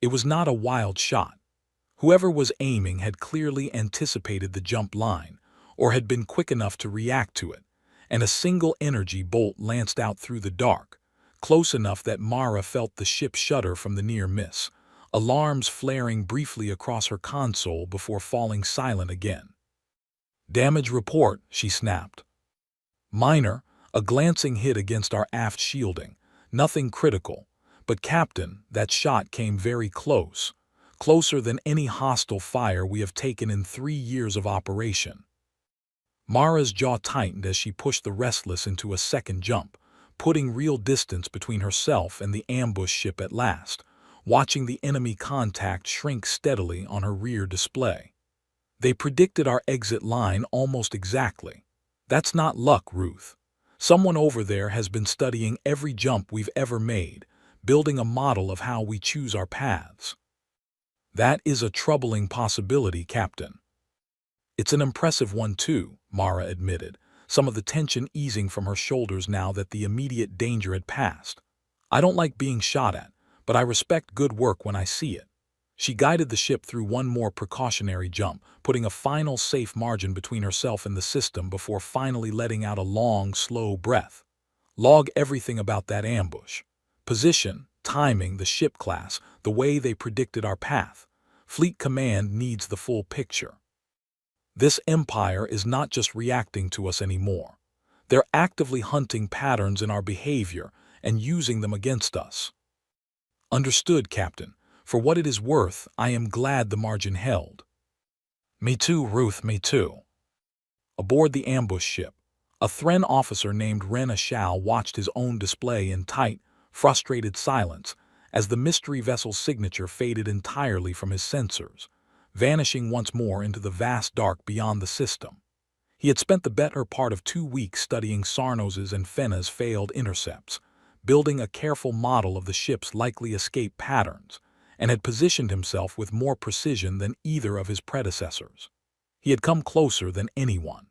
It was not a wild shot. Whoever was aiming had clearly anticipated the jump line, or had been quick enough to react to it, and a single energy bolt lanced out through the dark, close enough that Mara felt the ship shudder from the near miss, alarms flaring briefly across her console before falling silent again. "Damage report," she snapped. "Minor, a glancing hit against our aft shielding. Nothing critical. But Captain, that shot came very close. Closer than any hostile fire we have taken in 3 years of operation." Mara's jaw tightened as she pushed the Restless into a second jump, putting real distance between herself and the ambush ship at last, watching the enemy contact shrink steadily on her rear display. "They predicted our exit line almost exactly. That's not luck, Ruth. Someone over there has been studying every jump we've ever made, building a model of how we choose our paths." "That is a troubling possibility, Captain." "It's an impressive one too," Mara admitted, some of the tension easing from her shoulders now that the immediate danger had passed. "I don't like being shot at, but I respect good work when I see it." She guided the ship through one more precautionary jump, putting a final safe margin between herself and the system before finally letting out a long, slow breath. "Log everything about that ambush. Position, timing, the ship class, the way they predicted our path. Fleet Command needs the full picture. This empire is not just reacting to us anymore. They're actively hunting patterns in our behavior and using them against us." "Understood, Captain. For what it is worth, I am glad the margin held." "Me too, Ruth, me too." Aboard the ambush ship, a Thren officer named Ren Ashal watched his own display in tight, frustrated silence as the mystery vessel's signature faded entirely from his sensors, vanishing once more into the vast dark beyond the system. He had spent the better part of 2 weeks studying Sarnos's and Fenna's failed intercepts, building a careful model of the ship's likely escape patterns, and had positioned himself with more precision than either of his predecessors. He had come closer than anyone.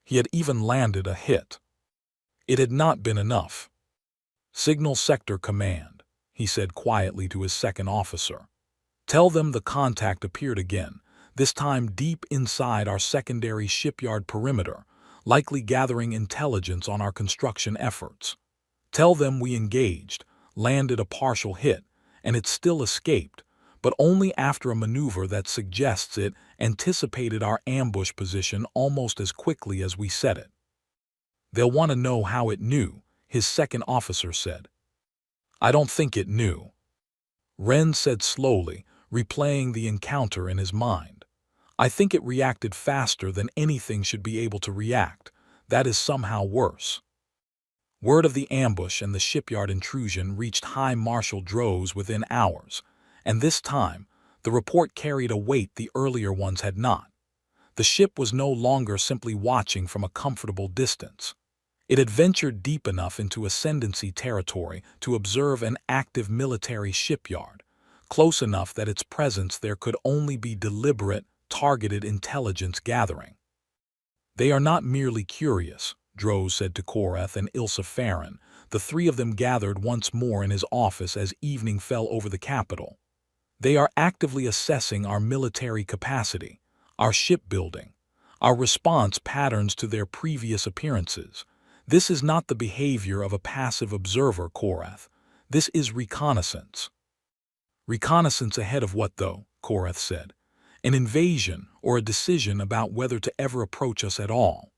He had even landed a hit. It had not been enough. "Signal Sector Command," he said quietly to his second officer. "Tell them the contact appeared again, this time deep inside our secondary shipyard perimeter, likely gathering intelligence on our construction efforts. Tell them we engaged, landed a partial hit, and it still escaped, but only after a maneuver that suggests it anticipated our ambush position almost as quickly as we set it." They'll want to know how it knew, his second officer said. I don't think it knew, Wren said slowly, replaying the encounter in his mind. I think it reacted faster than anything should be able to react. That is somehow worse. Word of the ambush and the shipyard intrusion reached High Marshal Droz within hours, and this time, the report carried a weight the earlier ones had not. The ship was no longer simply watching from a comfortable distance. It had ventured deep enough into Ascendancy territory to observe an active military shipyard, close enough that its presence there could only be deliberate, targeted intelligence gathering. They are not merely curious, Droz said to Korath and Ilsa Farron. The three of them gathered once more in his office as evening fell over the capital. They are actively assessing our military capacity, our shipbuilding, our response patterns to their previous appearances. This is not the behavior of a passive observer, Korath. This is reconnaissance. Reconnaissance ahead of what, though? Korath said. An invasion or a decision about whether to ever approach us at all.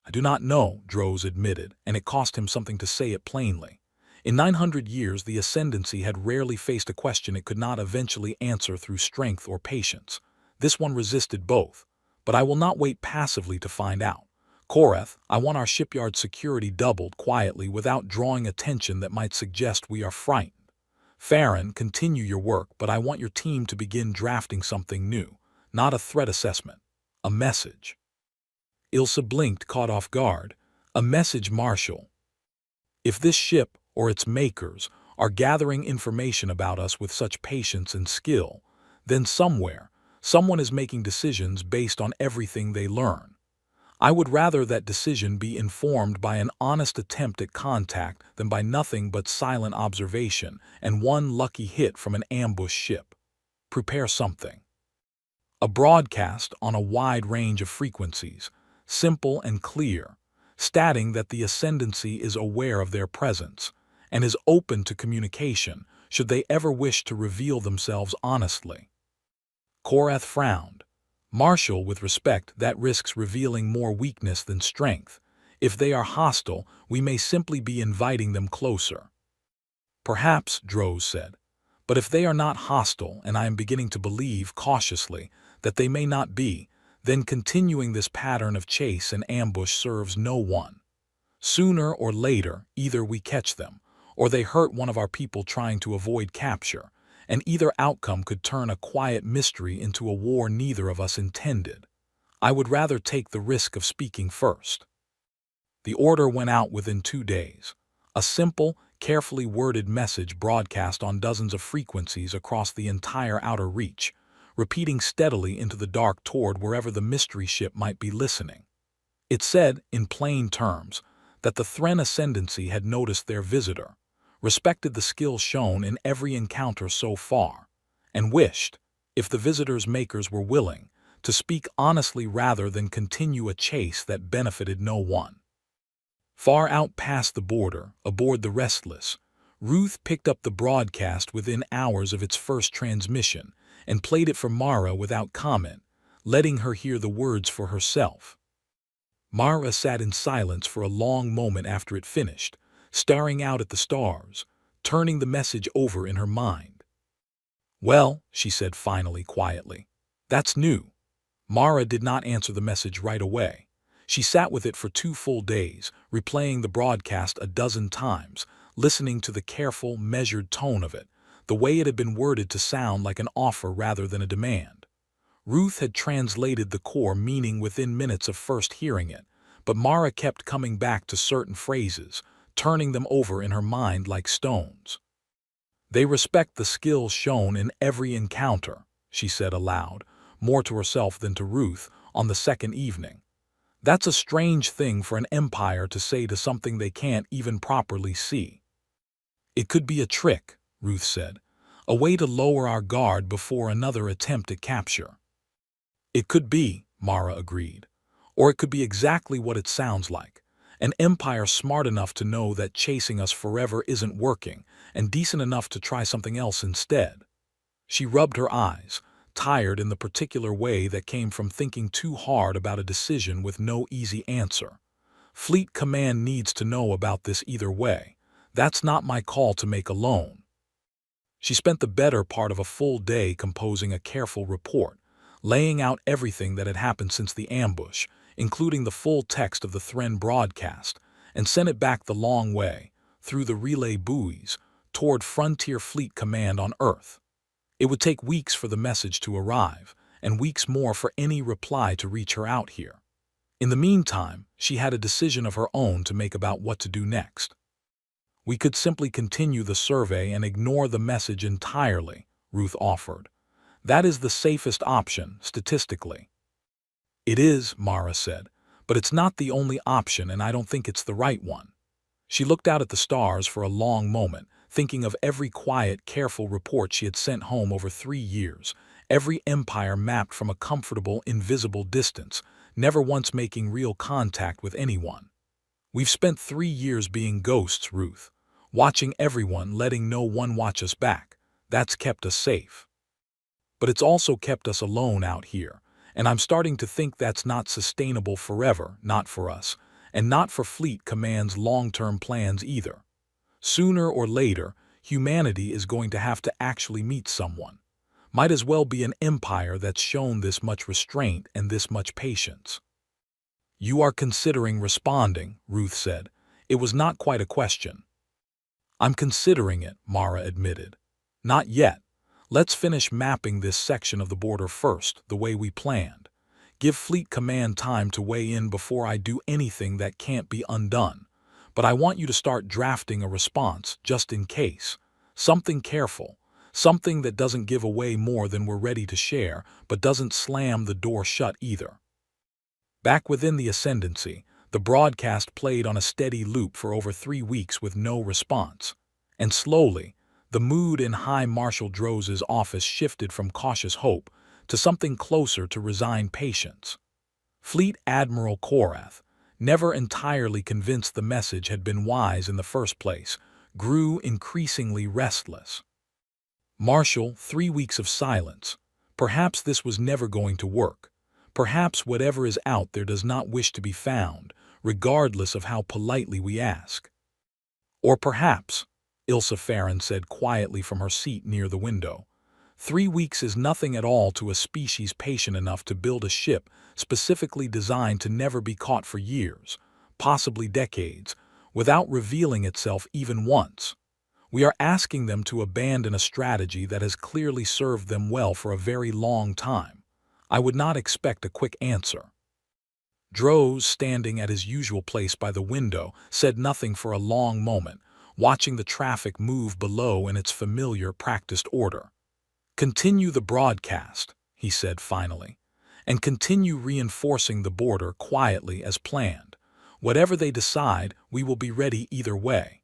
I do not know, Droz admitted, and it cost him something to say it plainly. In 900 years, the Ascendancy had rarely faced a question it could not eventually answer through strength or patience. This one resisted both. But I will not wait passively to find out. Korath, I want our shipyard security doubled quietly without drawing attention that might suggest we are frightened. Farron, continue your work, but I want your team to begin drafting something new. Not a threat assessment. A message. Ilsa blinked, caught off guard. A message, Marshal. If this ship, or its makers, are gathering information about us with such patience and skill, then somewhere, someone is making decisions based on everything they learn. I would rather that decision be informed by an honest attempt at contact than by nothing but silent observation and one lucky hit from an ambush ship. Prepare something. A broadcast on a wide range of frequencies, simple and clear, stating that the Ascendancy is aware of their presence and is open to communication should they ever wish to reveal themselves honestly. Korath frowned. Marshal, with respect, that risks revealing more weakness than strength. If they are hostile, we may simply be inviting them closer. Perhaps, Droz said. But if they are not hostile, and I am beginning to believe, cautiously, that they may not be, then continuing this pattern of chase and ambush serves no one. Sooner or later, either we catch them, or they hurt one of our people trying to avoid capture, and either outcome could turn a quiet mystery into a war neither of us intended. I would rather take the risk of speaking first. The order went out within 2 days. A simple, carefully worded message broadcast on dozens of frequencies across the entire outer reach, repeating steadily into the dark toward wherever the mystery ship might be listening. It said, in plain terms, that the Thren Ascendancy had noticed their visitor, respected the skill shown in every encounter so far, and wished, if the visitor's makers were willing, to speak honestly rather than continue a chase that benefited no one. Far out past the border, aboard the Restless, Ruth picked up the broadcast within hours of its first transmission and played it for Mara without comment, letting her hear the words for herself. Mara sat in silence for a long moment after it finished, staring out at the stars, turning the message over in her mind. Well, she said finally, quietly, that's new. Mara did not answer the message right away. She sat with it for 2 full days, replaying the broadcast a dozen times, listening to the careful, measured tone of it, the way it had been worded to sound like an offer rather than a demand. Ruth had translated the core meaning within minutes of first hearing it, but Mara kept coming back to certain phrases, turning them over in her mind like stones. They respect the skill shown in every encounter, she said aloud, more to herself than to Ruth, on the second evening. That's a strange thing for an empire to say to something they can't even properly see. It could be a trick, Ruth said, a way to lower our guard before another attempt at capture. It could be, Mara agreed, or it could be exactly what it sounds like. An empire smart enough to know that chasing us forever isn't working, and decent enough to try something else instead. She rubbed her eyes, tired in the particular way that came from thinking too hard about a decision with no easy answer. Fleet Command needs to know about this either way. That's not my call to make alone. She spent the better part of a full day composing a careful report, laying out everything that had happened since the ambush, including the full text of the Thren broadcast, and sent it back the long way, through the relay buoys, toward Frontier Fleet Command on Earth. It would take weeks for the message to arrive, and weeks more for any reply to reach her out here. In the meantime, she had a decision of her own to make about what to do next. We could simply continue the survey and ignore the message entirely, Ruth offered. That is the safest option, statistically. It is, Mara said, but it's not the only option, and I don't think it's the right one. She looked out at the stars for a long moment, thinking of every quiet, careful report she had sent home over 3 years, every empire mapped from a comfortable, invisible distance, never once making real contact with anyone. We've spent 3 years being ghosts, Ruth, watching everyone, letting no one watch us back. That's kept us safe. But it's also kept us alone out here, and I'm starting to think that's not sustainable forever, not for us, and not for Fleet Command's long-term plans either. Sooner or later, humanity is going to have to actually meet someone. Might as well be an empire that's shown this much restraint and this much patience. You are considering responding, Ruth said. It was not quite a question. I'm considering it, Mara admitted. Not yet. Let's finish mapping this section of the border first, the way we planned. Give Fleet Command time to weigh in before I do anything that can't be undone. But I want you to start drafting a response, just in case. Something careful. Something that doesn't give away more than we're ready to share, but doesn't slam the door shut either. Back within the Ascendancy, the broadcast played on a steady loop for over 3 weeks with no response. And slowly, the mood in High Marshal Droze's office shifted from cautious hope to something closer to resigned patience. Fleet Admiral Korath, never entirely convinced the message had been wise in the first place, grew increasingly restless. Marshal, 3 weeks of silence. Perhaps this was never going to work. Perhaps whatever is out there does not wish to be found, regardless of how politely we ask. Or perhaps, Ilsa Farron said quietly from her seat near the window, 3 weeks is nothing at all to a species patient enough to build a ship specifically designed to never be caught for years, possibly decades, without revealing itself even once. We are asking them to abandon a strategy that has clearly served them well for a very long time. I would not expect a quick answer. Droze, standing at his usual place by the window, said nothing for a long moment, watching the traffic move below in its familiar, practiced order. Continue the broadcast, he said finally, and continue reinforcing the border quietly as planned. Whatever they decide, we will be ready either way.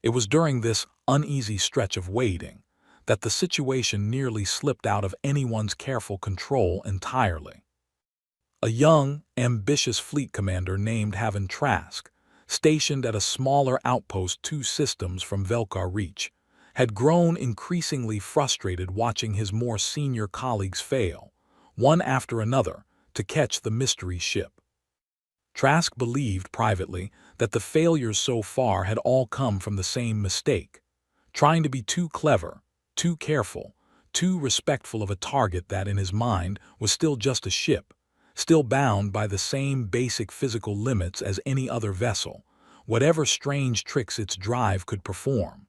It was during this uneasy stretch of waiting that the situation nearly slipped out of anyone's careful control entirely. A young, ambitious fleet commander named Haven Trask, stationed at a smaller outpost 2 systems from Velkar Reach, had grown increasingly frustrated watching his more senior colleagues fail, one after another, to catch the mystery ship. Trask believed privately that the failures so far had all come from the same mistake, trying to be too clever, too careful, too respectful of a target that in his mind was still just a ship, still bound by the same basic physical limits as any other vessel, whatever strange tricks its drive could perform.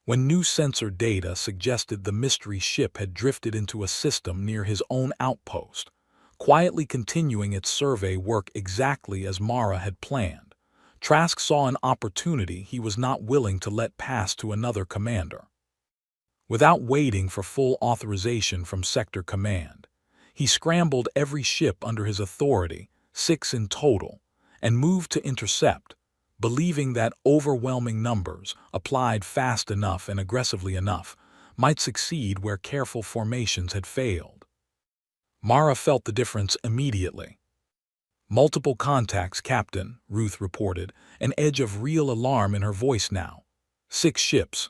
When new sensor data suggested the mystery ship had drifted into a system near his own outpost, quietly continuing its survey work exactly as Mara had planned, Trask saw an opportunity he was not willing to let pass to another commander. Without waiting for full authorization from Sector Command, he scrambled every ship under his authority, 6 in total, and moved to intercept, believing that overwhelming numbers, applied fast enough and aggressively enough, might succeed where careful formations had failed. Mara felt the difference immediately. "Multiple contacts, Captain," Ruth reported, an edge of real alarm in her voice now. 6 ships.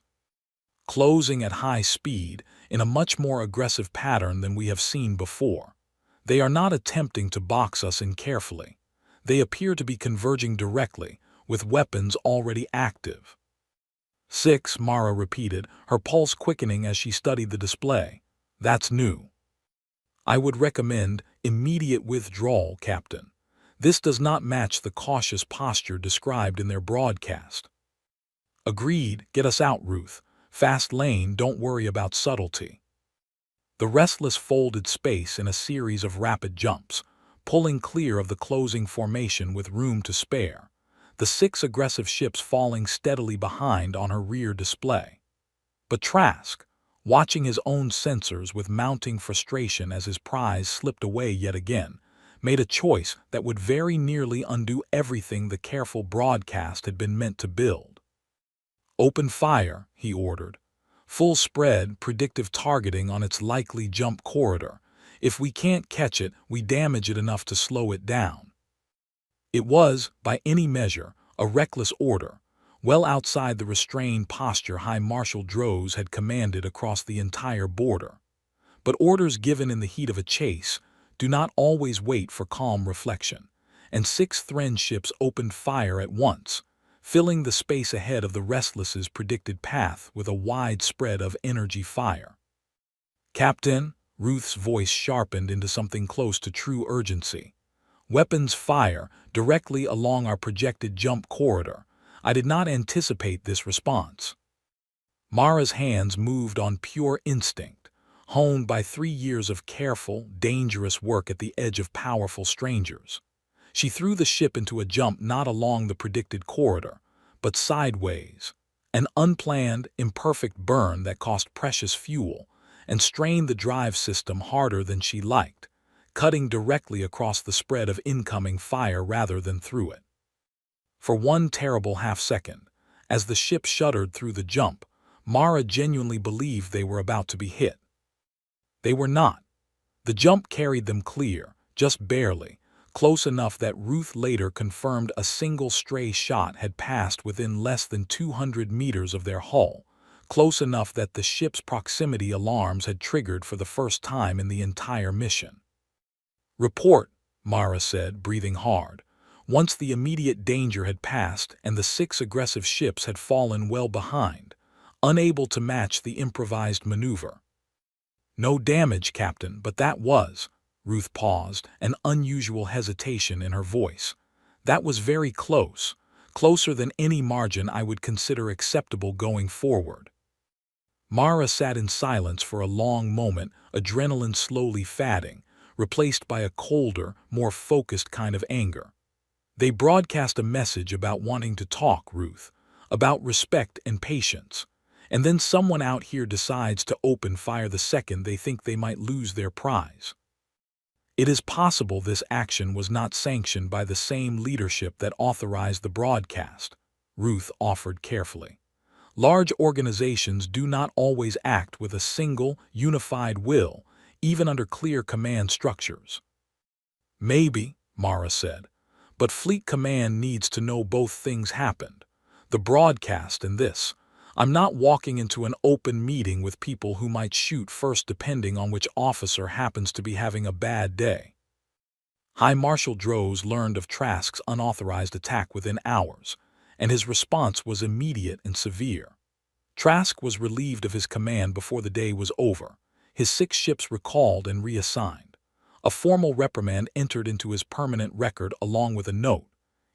Closing at high speed, in a much more aggressive pattern than we have seen before. They are not attempting to box us in carefully. They appear to be converging directly, with weapons already active. 6, Mara repeated, her pulse quickening as she studied the display. That's new. I would recommend immediate withdrawal, Captain. This does not match the cautious posture described in their broadcast. Agreed, get us out, Ruth. Fast lane, don't worry about subtlety. The Restless folded space in a series of rapid jumps, pulling clear of the closing formation with room to spare, the 6 aggressive ships falling steadily behind on her rear display. But Trask, watching his own sensors with mounting frustration as his prize slipped away yet again, made a choice that would very nearly undo everything the careful broadcast had been meant to build. Open fire, he ordered. Full spread, predictive targeting on its likely jump corridor. If we can't catch it, we damage it enough to slow it down. It was, by any measure, a reckless order, well outside the restrained posture High Marshal Droz had commanded across the entire border. But orders given in the heat of a chase do not always wait for calm reflection, and 6 Thren ships opened fire at once, filling the space ahead of the Restless's predicted path with a wide spread of energy fire. Captain, Ruth's voice sharpened into something close to true urgency. Weapons fire directly along our projected jump corridor. I did not anticipate this response. Mara's hands moved on pure instinct, honed by 3 years of careful, dangerous work at the edge of powerful strangers. She threw the ship into a jump not along the predicted corridor, but sideways, an unplanned, imperfect burn that cost precious fuel and strained the drive system harder than she liked, cutting directly across the spread of incoming fire rather than through it. For one terrible half-second, as the ship shuddered through the jump, Mara genuinely believed they were about to be hit. They were not. The jump carried them clear, just barely, close enough that Ruth later confirmed a single stray shot had passed within less than 200 meters of their hull, close enough that the ship's proximity alarms had triggered for the first time in the entire mission. Report, Mara said, breathing hard, once the immediate danger had passed and the 6 aggressive ships had fallen well behind, unable to match the improvised maneuver. No damage, Captain, but that was... Ruth paused, an unusual hesitation in her voice. That was very close, closer than any margin I would consider acceptable going forward. Mara sat in silence for a long moment, adrenaline slowly fading, replaced by a colder, more focused kind of anger. They broadcast a message about wanting to talk, Ruth, about respect and patience, and then someone out here decides to open fire the second they think they might lose their prize. It is possible this action was not sanctioned by the same leadership that authorized the broadcast, Ruth offered carefully. Large organizations do not always act with a single, unified will, even under clear command structures. Maybe, Mara said, but Fleet Command needs to know both things happened, the broadcast and this. I'm not walking into an open meeting with people who might shoot first depending on which officer happens to be having a bad day. High Marshal Droz learned of Trask's unauthorized attack within hours, and his response was immediate and severe. Trask was relieved of his command before the day was over, his 6 ships recalled and reassigned. A formal reprimand entered into his permanent record along with a note,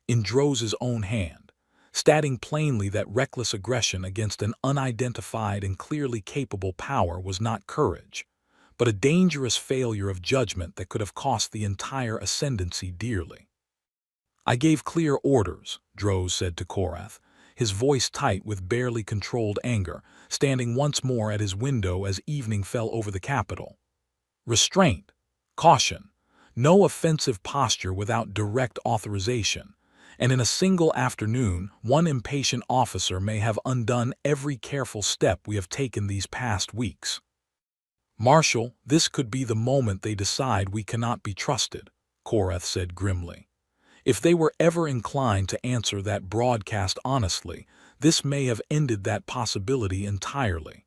in Droz's own hand, stating plainly that reckless aggression against an unidentified and clearly capable power was not courage, but a dangerous failure of judgment that could have cost the entire ascendancy dearly. I gave clear orders, Droz said to Korath, his voice tight with barely controlled anger, standing once more at his window as evening fell over the capital. Restraint, caution, no offensive posture without direct authorization, and in a single afternoon, one impatient officer may have undone every careful step we have taken these past weeks. Marshal, this could be the moment they decide we cannot be trusted, Korath said grimly. If they were ever inclined to answer that broadcast honestly, this may have ended that possibility entirely.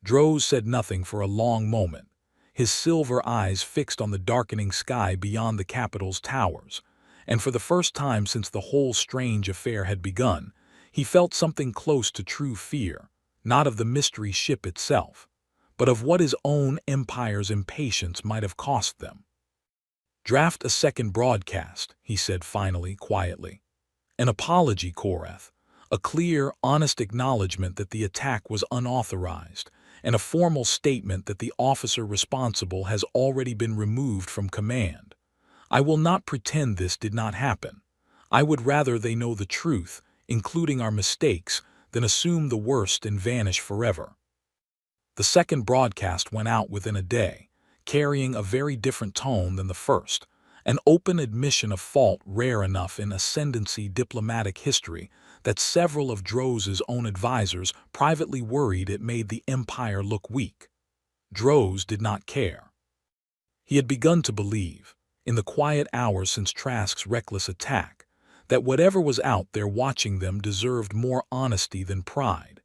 Droz said nothing for a long moment, his silver eyes fixed on the darkening sky beyond the capital's towers, and for the first time since the whole strange affair had begun, he felt something close to true fear, not of the mystery ship itself, but of what his own empire's impatience might have cost them. "Draft a second broadcast," he said finally, quietly. "An apology, Korath, a clear, honest acknowledgement that the attack was unauthorized, and a formal statement that the officer responsible has already been removed from command. I will not pretend this did not happen. I would rather they know the truth, including our mistakes, than assume the worst and vanish forever." The second broadcast went out within a day, carrying a very different tone than the first, an open admission of fault rare enough in ascendancy diplomatic history that several of Droz's own advisors privately worried it made the empire look weak. Droz did not care. He had begun to believe, in the quiet hours since Trask's reckless attack, that whatever was out there watching them deserved more honesty than pride,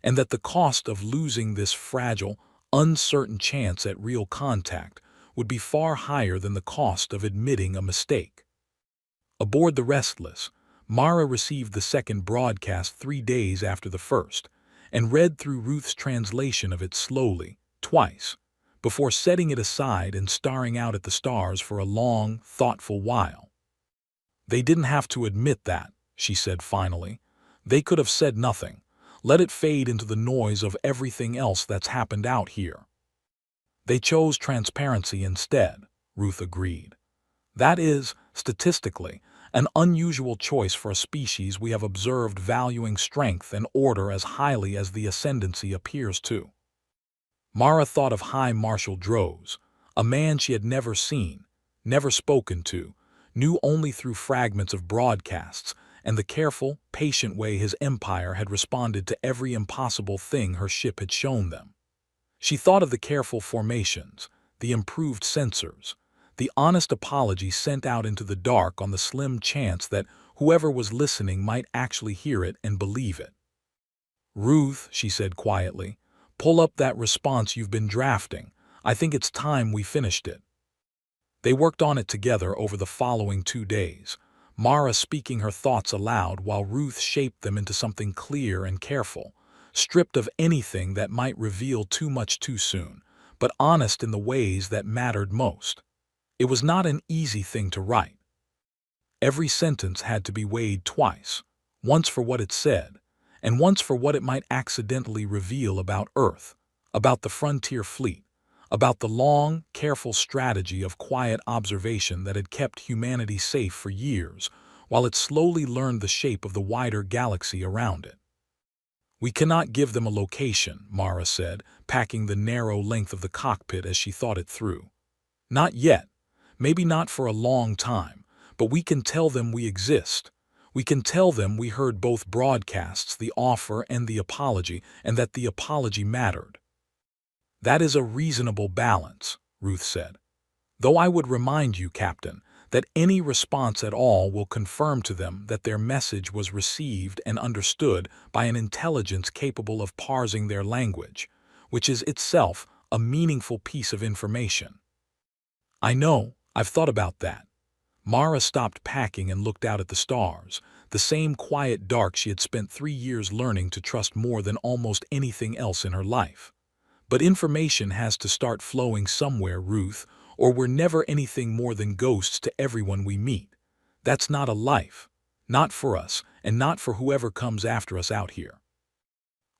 and that the cost of losing this fragile, uncertain chance at real contact would be far higher than the cost of admitting a mistake. Aboard the Restless, Mara received the second broadcast 3 days after the first, and read through Ruth's translation of it slowly, twice, before setting it aside and staring out at the stars for a long, thoughtful while. "They didn't have to admit that," she said finally. "They could have said nothing. Let it fade into the noise of everything else that's happened out here." "They chose transparency instead," Ruth agreed. "That is, statistically, an unusual choice for a species we have observed valuing strength and order as highly as the ascendancy appears to." Mara thought of High Marshal Droz, a man she had never seen, never spoken to, knew only through fragments of broadcasts, and the careful, patient way his empire had responded to every impossible thing her ship had shown them. She thought of the careful formations, the improved sensors, the honest apology sent out into the dark on the slim chance that whoever was listening might actually hear it and believe it. "Ruth," she said quietly, "pull up that response you've been drafting. I think it's time we finished it." They worked on it together over the following 2 days, Mara speaking her thoughts aloud while Ruth shaped them into something clear and careful, stripped of anything that might reveal too much too soon, but honest in the ways that mattered most. It was not an easy thing to write. Every sentence had to be weighed twice, once for what it said, and once for what it might accidentally reveal about Earth, about the frontier fleet, about the long, careful strategy of quiet observation that had kept humanity safe for years, while it slowly learned the shape of the wider galaxy around it. "We cannot give them a location," Mara said, packing the narrow length of the cockpit as she thought it through. "Not yet. Maybe not for a long time, but we can tell them we exist. We can tell them we heard both broadcasts, the offer and the apology, and that the apology mattered." "That is a reasonable balance," Ruth said. "Though I would remind you, Captain, that any response at all will confirm to them that their message was received and understood by an intelligence capable of parsing their language, which is itself a meaningful piece of information." "I know, I've thought about that." Mara stopped packing and looked out at the stars, the same quiet dark she had spent 3 years learning to trust more than almost anything else in her life. "But information has to start flowing somewhere, Ruth, or we're never anything more than ghosts to everyone we meet. That's not a life. Not for us, and not for whoever comes after us out here."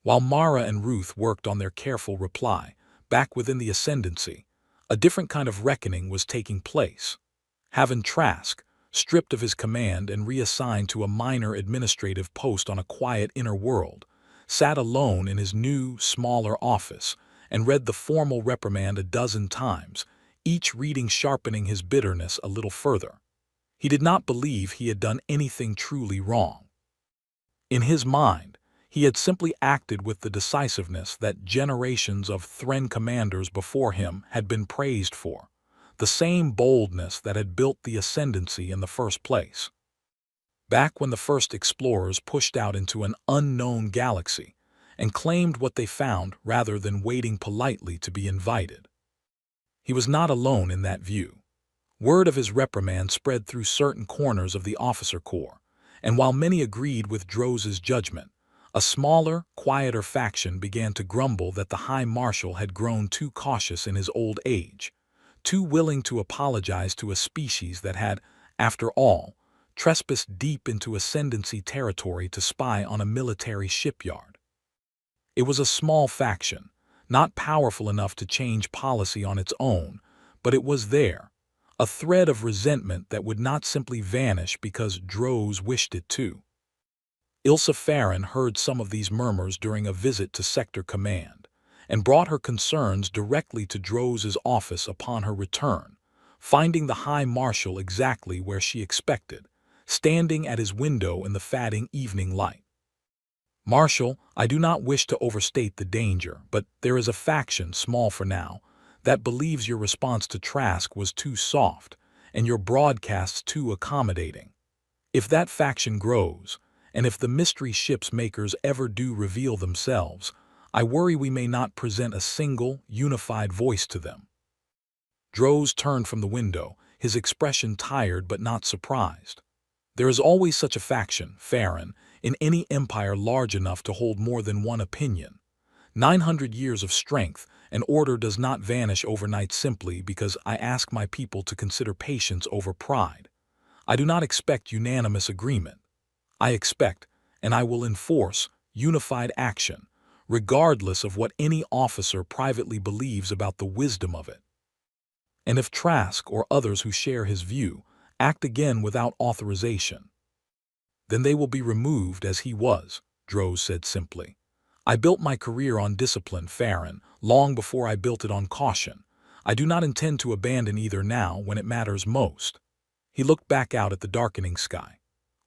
While Mara and Ruth worked on their careful reply, back within the ascendancy, a different kind of reckoning was taking place. Haven Trask, stripped of his command and reassigned to a minor administrative post on a quiet inner world, sat alone in his new, smaller office and read the formal reprimand a dozen times, each reading sharpening his bitterness a little further. He did not believe he had done anything truly wrong. In his mind, he had simply acted with the decisiveness that generations of Thren commanders before him had been praised for, the same boldness that had built the ascendancy in the first place. Back when the first explorers pushed out into an unknown galaxy and claimed what they found rather than waiting politely to be invited. He was not alone in that view. Word of his reprimand spread through certain corners of the officer corps, and while many agreed with Droz's judgment, a smaller, quieter faction began to grumble that the High Marshal had grown too cautious in his old age, too willing to apologize to a species that had, after all, trespassed deep into ascendancy territory to spy on a military shipyard. It was a small faction, not powerful enough to change policy on its own, but it was there, a thread of resentment that would not simply vanish because Droz wished it to. Ilsa Farron heard some of these murmurs during a visit to Sector Command, and brought her concerns directly to Droz's office upon her return, finding the High Marshal exactly where she expected, standing at his window in the fading evening light. "Marshal, I do not wish to overstate the danger, but there is a faction, small for now, that believes your response to Trask was too soft, and your broadcasts too accommodating. If that faction grows, and if the mystery ship's makers ever do reveal themselves, I worry we may not present a single, unified voice to them." Droz turned from the window, his expression tired but not surprised. There is always such a faction, Farron, in any empire large enough to hold more than one opinion. 900 years of strength and order does not vanish overnight simply because I ask my people to consider patience over pride. I do not expect unanimous agreement. I expect, and I will enforce, unified action, regardless of what any officer privately believes about the wisdom of it. And if Trask or others who share his view act again without authorization, then they will be removed as he was, Droz said simply. I built my career on discipline, Farron, long before I built it on caution. I do not intend to abandon either now when it matters most. He looked back out at the darkening sky.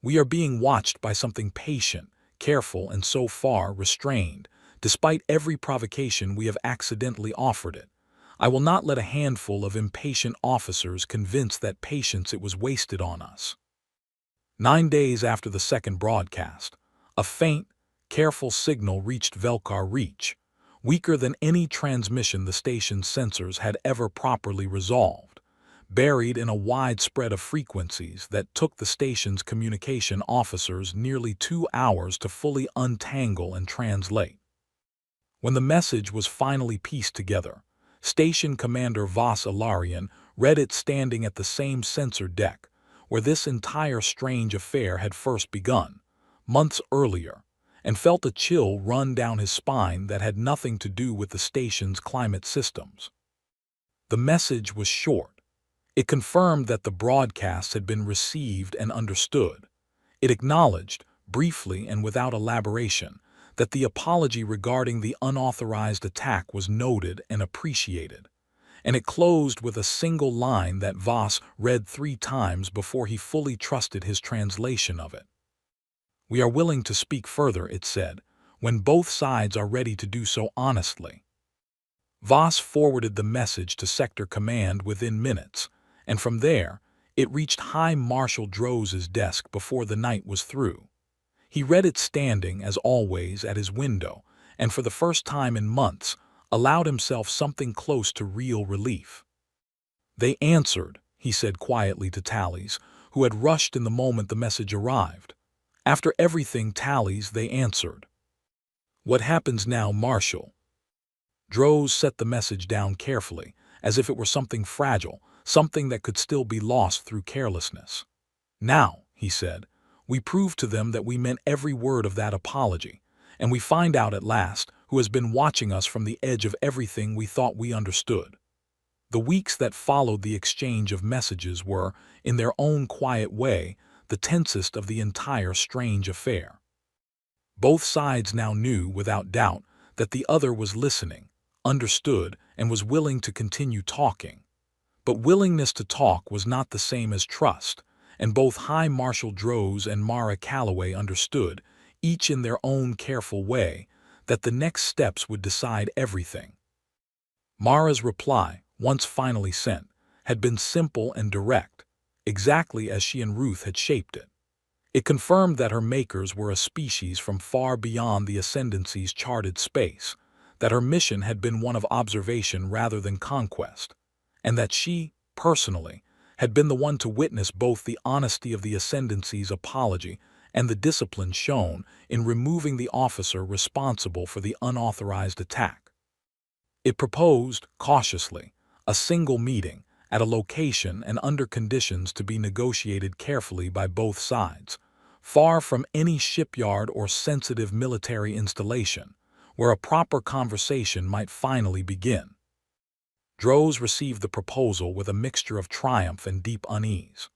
We are being watched by something patient, careful, and so far restrained, despite every provocation we have accidentally offered it. I will not let a handful of impatient officers convince that patience it was wasted on us. 9 days after the second broadcast, a faint, careful signal reached Velkar Reach, weaker than any transmission the station's sensors had ever properly resolved, buried in a wide spread of frequencies that took the station's communication officers nearly 2 hours to fully untangle and translate. When the message was finally pieced together, Station Commander Vas Ilarian read it standing at the same sensor deck where this entire strange affair had first begun, months earlier, and felt a chill run down his spine that had nothing to do with the station's climate systems. The message was short. It confirmed that the broadcast had been received and understood. It acknowledged, briefly and without elaboration, that the apology regarding the unauthorized attack was noted and appreciated, and it closed with a single line that Vas read 3 times before he fully trusted his translation of it. "We are willing to speak further," it said, "when both sides are ready to do so honestly." Vas forwarded the message to Sector Command within minutes, and from there, it reached High Marshal Droz's desk before the night was through. He read it standing, as always, at his window, and for the first time in months, allowed himself something close to real relief. "They answered," he said quietly to Tallies, who had rushed in the moment the message arrived. "After everything, Tallies, they answered." "What happens now, Marshal?" Droz set the message down carefully, as if it were something fragile, something that could still be lost through carelessness. "Now," he said, "we prove to them that we meant every word of that apology, and we find out at last who has been watching us from the edge of everything we thought we understood." The weeks that followed the exchange of messages were, in their own quiet way, the tensest of the entire strange affair. Both sides now knew, without doubt, that the other was listening, understood, and was willing to continue talking. But willingness to talk was not the same as trust, and both High Marshal Droz and Mara Calloway understood, each in their own careful way, that the next steps would decide everything. Mara's reply, once finally sent, had been simple and direct, exactly as she and Ruth had shaped it. It confirmed that her makers were a species from far beyond the Ascendancy's charted space, that her mission had been one of observation rather than conquest, and that she, personally, had been the one to witness both the honesty of the Ascendancy's apology and the discipline shown in removing the officer responsible for the unauthorized attack. It proposed, cautiously, a single meeting at a location and under conditions to be negotiated carefully by both sides, far from any shipyard or sensitive military installation, where a proper conversation might finally begin. Droz received the proposal with a mixture of triumph and deep unease.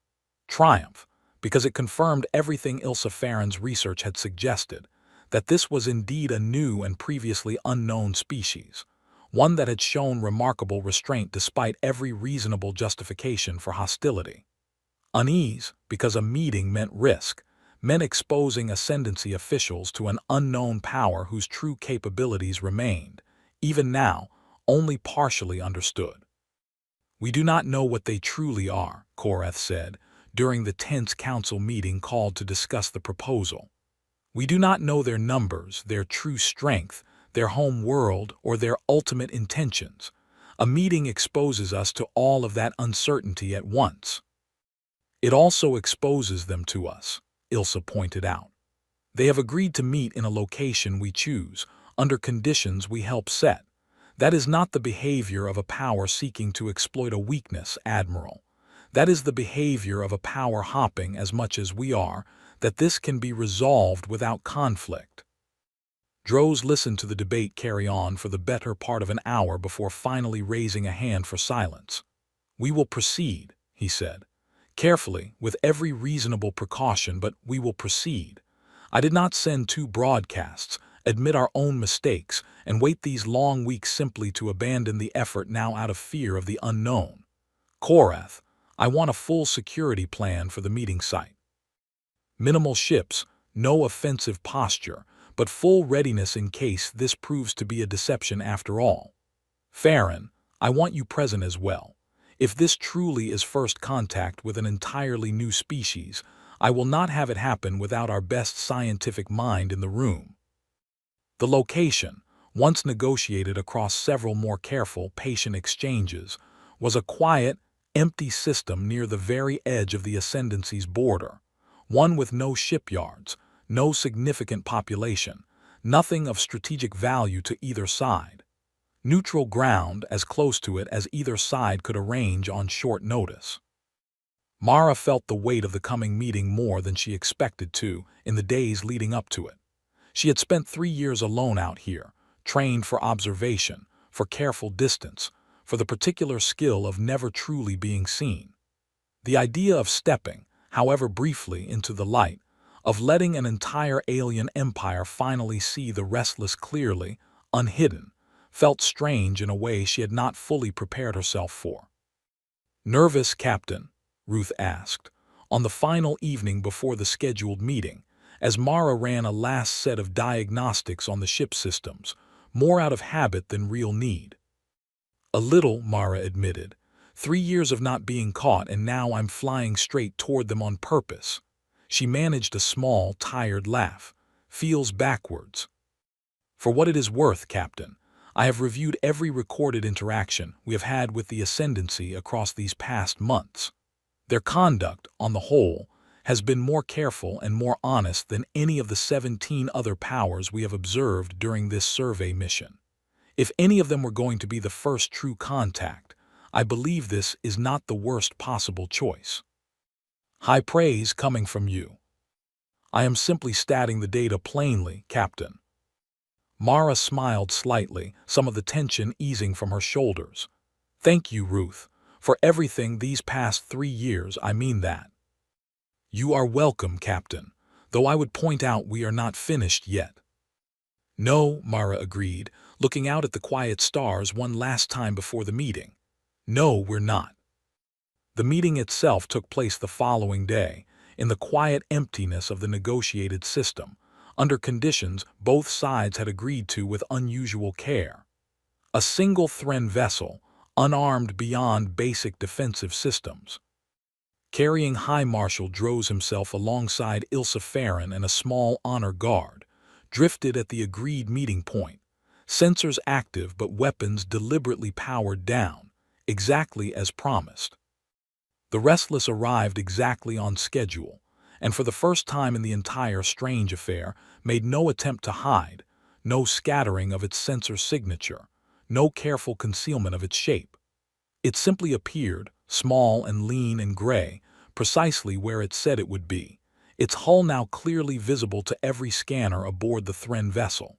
Triumph, because it confirmed everything Ilsa Farron's research had suggested, that this was indeed a new and previously unknown species, one that had shown remarkable restraint despite every reasonable justification for hostility. Unease, because a meeting meant risk, meant exposing Ascendancy officials to an unknown power whose true capabilities remained, even now, only partially understood. "We do not know what they truly are," Korath said, during the tense council meeting called to discuss the proposal. "We do not know their numbers, their true strength, their home world, or their ultimate intentions. A meeting exposes us to all of that uncertainty at once." "It also exposes them to us," Ilsa pointed out. "They have agreed to meet in a location we choose, under conditions we help set. That is not the behavior of a power seeking to exploit a weakness, Admiral. That is the behavior of a power hopping as much as we are, that this can be resolved without conflict." Droz listened to the debate carry on for the better part of an hour before finally raising a hand for silence. "We will proceed," he said. "Carefully, with every reasonable precaution, but we will proceed. I did not send 2 broadcasts, admit our own mistakes, and wait these long weeks simply to abandon the effort now out of fear of the unknown. Korath, I want a full security plan for the meeting site. Minimal ships, no offensive posture, but full readiness in case this proves to be a deception after all. Farron, I want you present as well. If this truly is first contact with an entirely new species, I will not have it happen without our best scientific mind in the room." The location, once negotiated across several more careful, patient exchanges, was a quiet, empty system near the very edge of the Ascendancy's border, one with no shipyards, no significant population, nothing of strategic value to either side. Neutral ground as close to it as either side could arrange on short notice. Mara felt the weight of the coming meeting more than she expected to in the days leading up to it. She had spent 3 years alone out here, trained for observation, for careful distance, for the particular skill of never truly being seen. The idea of stepping, however briefly, into the light, of letting an entire alien empire finally see the restless clearly, unhidden, felt strange in a way she had not fully prepared herself for. "Nervous, Captain?" Ruth asked, on the final evening before the scheduled meeting, as Mara ran a last set of diagnostics on the ship systems, more out of habit than real need. "A little," Mara admitted. 3 years of not being caught, and now I'm flying straight toward them on purpose." She managed a small, tired laugh. "Feels backwards." "For what it is worth, Captain, I have reviewed every recorded interaction we have had with the Ascendancy across these past months. Their conduct, on the whole, has been more careful and more honest than any of the 17 other powers we have observed during this survey mission. If any of them were going to be the first true contact, I believe this is not the worst possible choice." "High praise coming from you." "I am simply stating the data plainly, Captain." Mara smiled slightly, some of the tension easing from her shoulders. "Thank you, Ruth, for everything these past 3 years, I mean that." "You are welcome, Captain, though I would point out we are not finished yet." "No," Mara agreed, looking out at the quiet stars one last time before the meeting. "No, we're not." The meeting itself took place the following day, in the quiet emptiness of the negotiated system, under conditions both sides had agreed to with unusual care. A single Thren vessel, unarmed beyond basic defensive systems. Carrying High Marshal Droz himself alongside Ilsa Farron and a small honor guard, drifted at the agreed meeting point, sensors active but weapons deliberately powered down, exactly as promised. The Restless arrived exactly on schedule, and for the first time in the entire strange affair, made no attempt to hide, no scattering of its sensor signature, no careful concealment of its shape. It simply appeared, small and lean and gray, precisely where it said it would be, its hull now clearly visible to every scanner aboard the Thren vessel.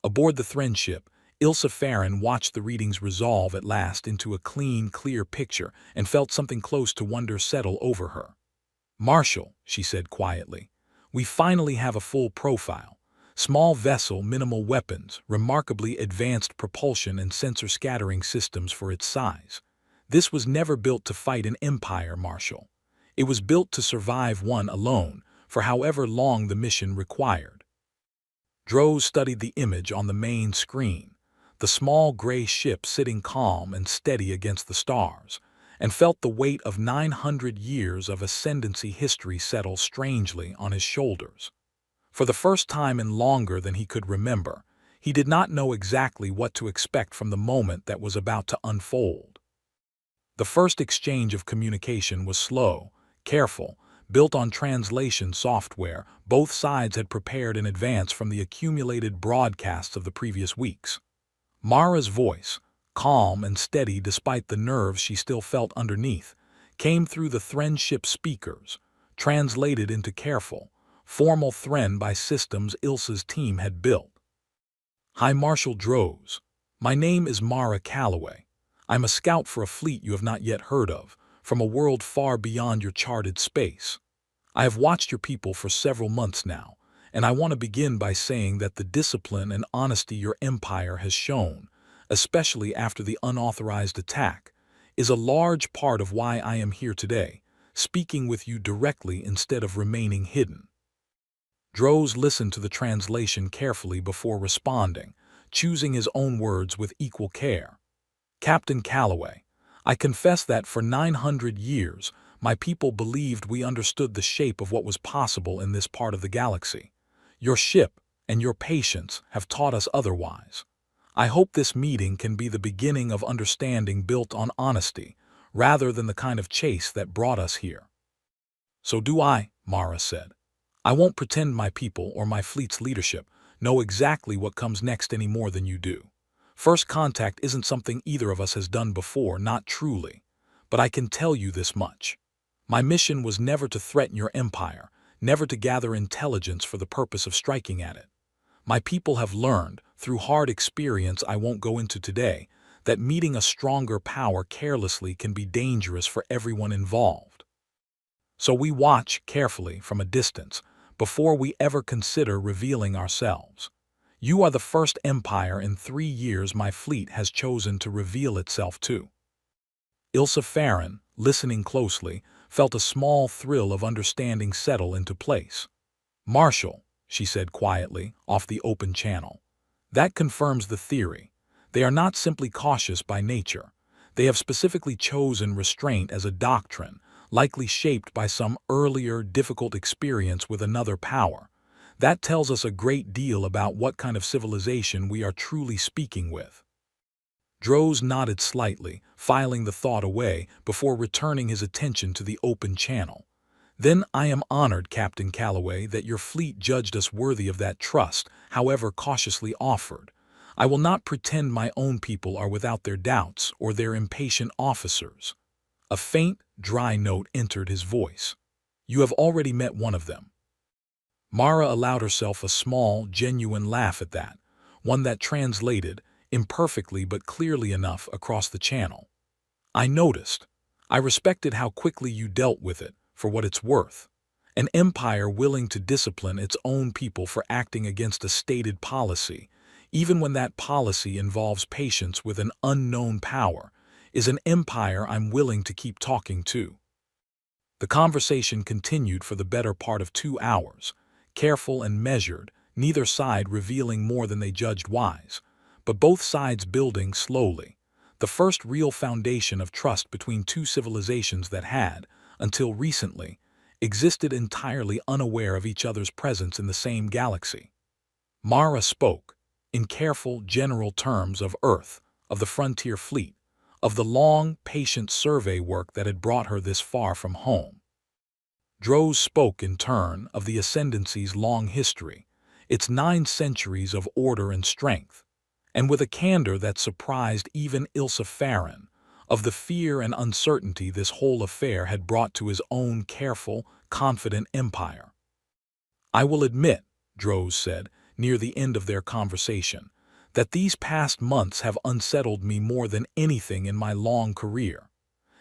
Aboard the Thren ship, Ilsa Farron watched the readings resolve at last into a clean, clear picture and felt something close to wonder settle over her. "Marshal," she said quietly, "we finally have a full profile. Small vessel, minimal weapons, remarkably advanced propulsion and sensor scattering systems for its size. This was never built to fight an empire, Marshal. It was built to survive one alone, for however long the mission required." Droz studied the image on the main screen, the small gray ship sitting calm and steady against the stars, and felt the weight of 900 years of ascendancy history settle strangely on his shoulders. For the first time in longer than he could remember, he did not know exactly what to expect from the moment that was about to unfold. The first exchange of communication was slow, careful, built on translation software both sides had prepared in advance from the accumulated broadcasts of the previous weeks. Mara's voice, calm and steady despite the nerves she still felt underneath, came through the Thren ship speakers, translated into careful, formal Thren by systems Ilsa's team had built. "Hi, Marshal Droz. My name is Mara Calloway. I'm a scout for a fleet you have not yet heard of, from a world far beyond your charted space. I have watched your people for several months now, and I want to begin by saying that the discipline and honesty your empire has shown, especially after the unauthorized attack, is a large part of why I am here today, speaking with you directly instead of remaining hidden." Droz listened to the translation carefully before responding, choosing his own words with equal care. "Captain Calloway, I confess that for 900 years, my people believed we understood the shape of what was possible in this part of the galaxy. Your ship and your patience have taught us otherwise. I hope this meeting can be the beginning of understanding built on honesty, rather than the kind of chase that brought us here." "So do I," Mara said. "I won't pretend my people or my fleet's leadership know exactly what comes next any more than you do. First contact isn't something either of us has done before, not truly. But I can tell you this much. My mission was never to threaten your empire, never to gather intelligence for the purpose of striking at it. My people have learned, through hard experience I won't go into today, that meeting a stronger power carelessly can be dangerous for everyone involved. So we watch carefully from a distance, before we ever consider revealing ourselves. You are the first empire in 3 years my fleet has chosen to reveal itself to." Ilsa Farron, listening closely, felt a small thrill of understanding settle into place. "Marshal," she said quietly, off the open channel, "that confirms the theory. They are not simply cautious by nature. They have specifically chosen restraint as a doctrine, likely shaped by some earlier, difficult experience with another power. That tells us a great deal about what kind of civilization we are truly speaking with." Droz nodded slightly, filing the thought away before returning his attention to the open channel. "Then I am honored, Captain Calloway, that your fleet judged us worthy of that trust, however cautiously offered. I will not pretend my own people are without their doubts or their impatient officers." A faint, dry note entered his voice. "You have already met one of them." Mara allowed herself a small, genuine laugh at that, one that translated, imperfectly but clearly enough, across the channel. "I noticed. I respected how quickly you dealt with it, for what it's worth. An empire willing to discipline its own people for acting against a stated policy, even when that policy involves patience with an unknown power, is an empire I'm willing to keep talking to." The conversation continued for the better part of 2 hours, careful and measured, neither side revealing more than they judged wise, but both sides building slowly, the first real foundation of trust between two civilizations that had, until recently, existed entirely unaware of each other's presence in the same galaxy. Mara spoke, in careful, general terms of Earth, of the frontier fleet, of the long, patient survey work that had brought her this far from home. Droz spoke in turn of the Ascendancy's long history, its 9 centuries of order and strength, and with a candor that surprised even Ilsa Farron, of the fear and uncertainty this whole affair had brought to his own careful, confident empire. "I will admit," Droz said, near the end of their conversation, "that these past months have unsettled me more than anything in my long career.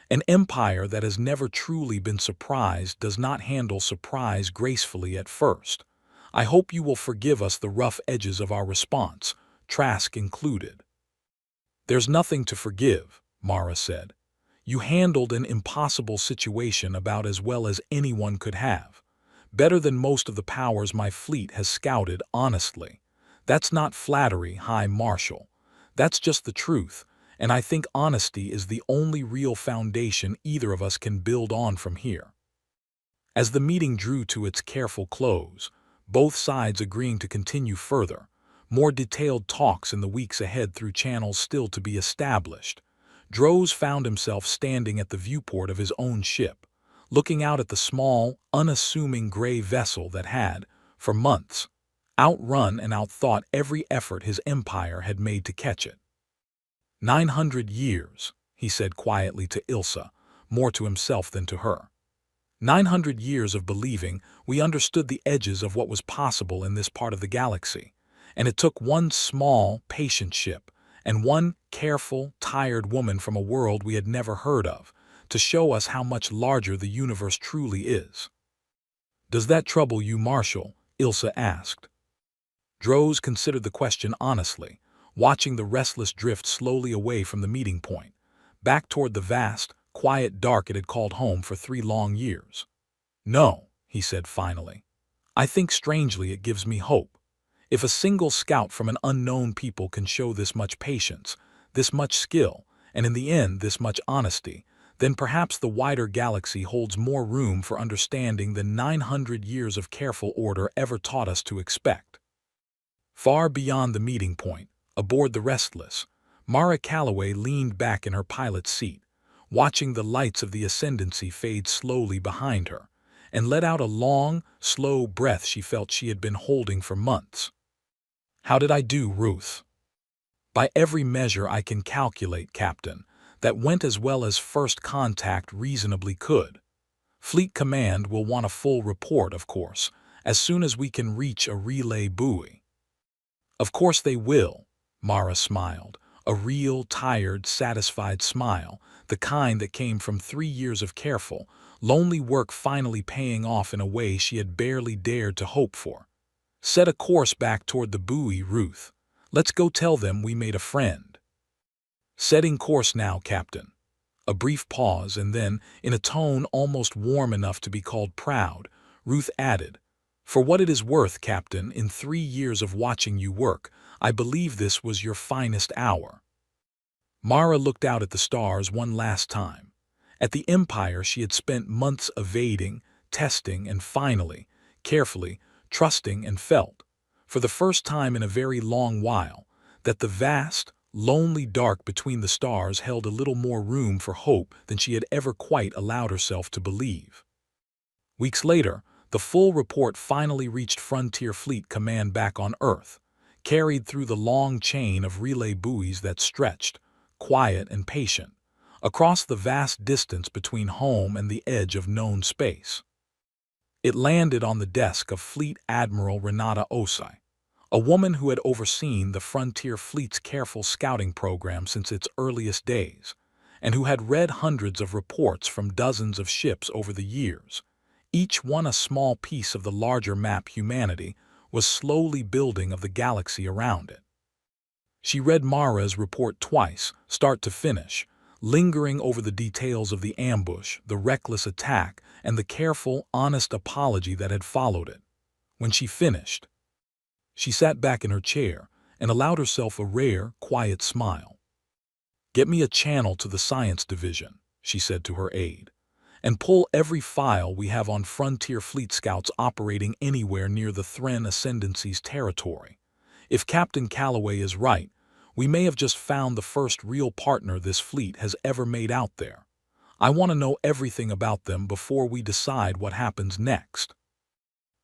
An empire that has never truly been surprised does not handle surprise gracefully at first. I hope you will forgive us the rough edges of our response, Trask included." "There's nothing to forgive," Mara said. "You handled an impossible situation about as well as anyone could have. Better than most of the powers my fleet has scouted, honestly. That's not flattery, High Marshal. That's just the truth, and I think honesty is the only real foundation either of us can build on from here." As the meeting drew to its careful close, both sides agreeing to continue further, more detailed talks in the weeks ahead through channels still to be established, Droz found himself standing at the viewport of his own ship, looking out at the small, unassuming gray vessel that had, for months, outrun and outthought every effort his empire had made to catch it. 900 years, he said quietly to Ilsa, more to himself than to her. 900 years of believing we understood the edges of what was possible in this part of the galaxy, and it took one small, patient ship and one careful, tired woman from a world we had never heard of to show us how much larger the universe truly is. "Does that trouble you, Marshal?" Ilsa asked. Droz considered the question honestly, watching the restless drift slowly away from the meeting point, back toward the vast, quiet dark it had called home for 3 long years. "No," he said finally. "I think strangely it gives me hope. If a single scout from an unknown people can show this much patience, this much skill, and in the end this much honesty, then perhaps the wider galaxy holds more room for understanding than 900 years of careful order ever taught us to expect." Far beyond the meeting point, aboard the Restless, Mara Calloway leaned back in her pilot's seat, watching the lights of the Ascendancy fade slowly behind her, and let out a long, slow breath she felt she had been holding for months. "How did I do, Ruth?" "By every measure I can calculate, Captain, that went as well as first contact reasonably could. Fleet Command will want a full report, of course, as soon as we can reach a relay buoy." "Of course they will," Mara smiled, a real, tired, satisfied smile, the kind that came from 3 years of careful, lonely work finally paying off in a way she had barely dared to hope for. "Set a course back toward the buoy, Ruth. Let's go tell them we made a friend." "Setting course now, Captain." A brief pause, and then, in a tone almost warm enough to be called proud, Ruth added, "For what it is worth, Captain, in 3 years of watching you work, I believe this was your finest hour." Mara looked out at the stars one last time. At the Empire she had spent months evading, testing, and finally, carefully, trusting and felt, for the first time in a very long while, that the vast, lonely dark between the stars held a little more room for hope than she had ever quite allowed herself to believe. Weeks later, the full report finally reached Frontier Fleet Command back on Earth, carried through the long chain of relay buoys that stretched, quiet and patient, across the vast distance between home and the edge of known space. It landed on the desk of Fleet Admiral Renata Osai, a woman who had overseen the Frontier Fleet's careful scouting program since its earliest days, and who had read hundreds of reports from dozens of ships over the years, each one a small piece of the larger map humanity was slowly building of the galaxy around it. She read Mara's report twice, start to finish, lingering over the details of the ambush, the reckless attack, and the careful, honest apology that had followed it. When she finished, she sat back in her chair and allowed herself a rare, quiet smile. "Get me a channel to the science division," she said to her aide, "and pull every file we have on Frontier Fleet Scouts operating anywhere near the Thren Ascendancy's territory. If Captain Calloway is right, We may have just found the first real partner this fleet has ever made out there. I want to know everything about them before we decide what happens next."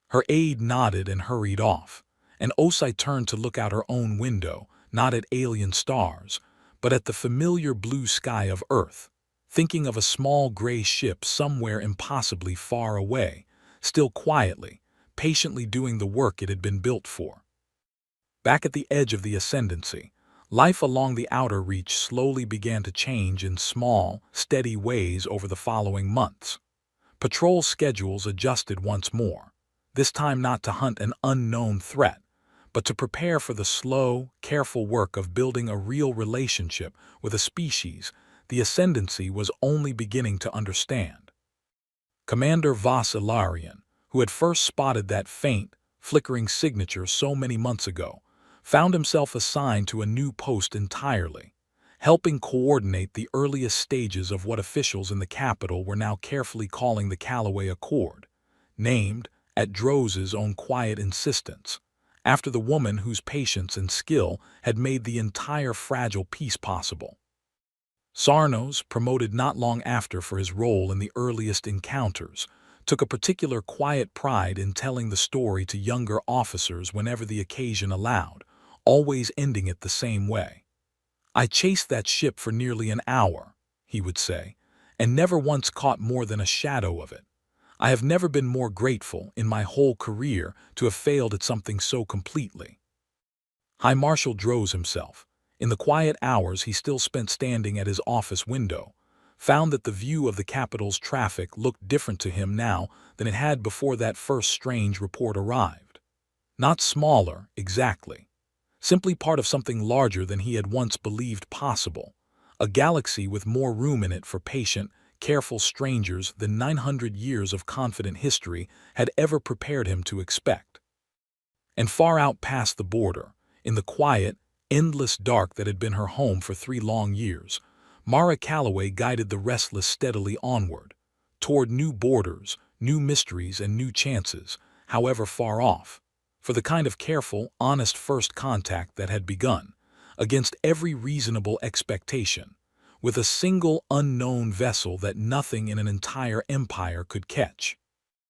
Her aide nodded and hurried off, and Osai turned to look out her own window, not at alien stars, but at the familiar blue sky of Earth, thinking of a small gray ship somewhere impossibly far away, still quietly, patiently doing the work it had been built for. Back at the edge of the Ascendancy, life along the outer reach slowly began to change in small, steady ways over the following months. Patrol schedules adjusted once more, this time not to hunt an unknown threat, but to prepare for the slow, careful work of building a real relationship with a species the Ascendancy was only beginning to understand. Commander Vas Ilarion, who had first spotted that faint, flickering signature so many months ago, found himself assigned to a new post entirely, helping coordinate the earliest stages of what officials in the capital were now carefully calling the Callaway Accord, named, at Droze's own quiet insistence, after the woman whose patience and skill had made the entire fragile peace possible. Sarnos, promoted not long after for his role in the earliest encounters, took a particular quiet pride in telling the story to younger officers whenever the occasion allowed, always ending it the same way. "I chased that ship for nearly an hour," he would say, "and never once caught more than a shadow of it. I have never been more grateful in my whole career to have failed at something so completely." High Marshal Droz himself, in the quiet hours he still spent standing at his office window, found that the view of the capital's traffic looked different to him now than it had before that first strange report arrived. Not smaller, exactly. Simply part of something larger than he had once believed possible, a galaxy with more room in it for patient, careful strangers than 900 years of confident history had ever prepared him to expect. And far out past the border, in the quiet, endless dark that had been her home for 3 long years, Mara Calloway guided the restless steadily onward, toward new borders, new mysteries, and new chances, however far off, for the kind of careful, honest first contact that had begun, against every reasonable expectation, with a single unknown vessel that nothing in an entire empire could catch.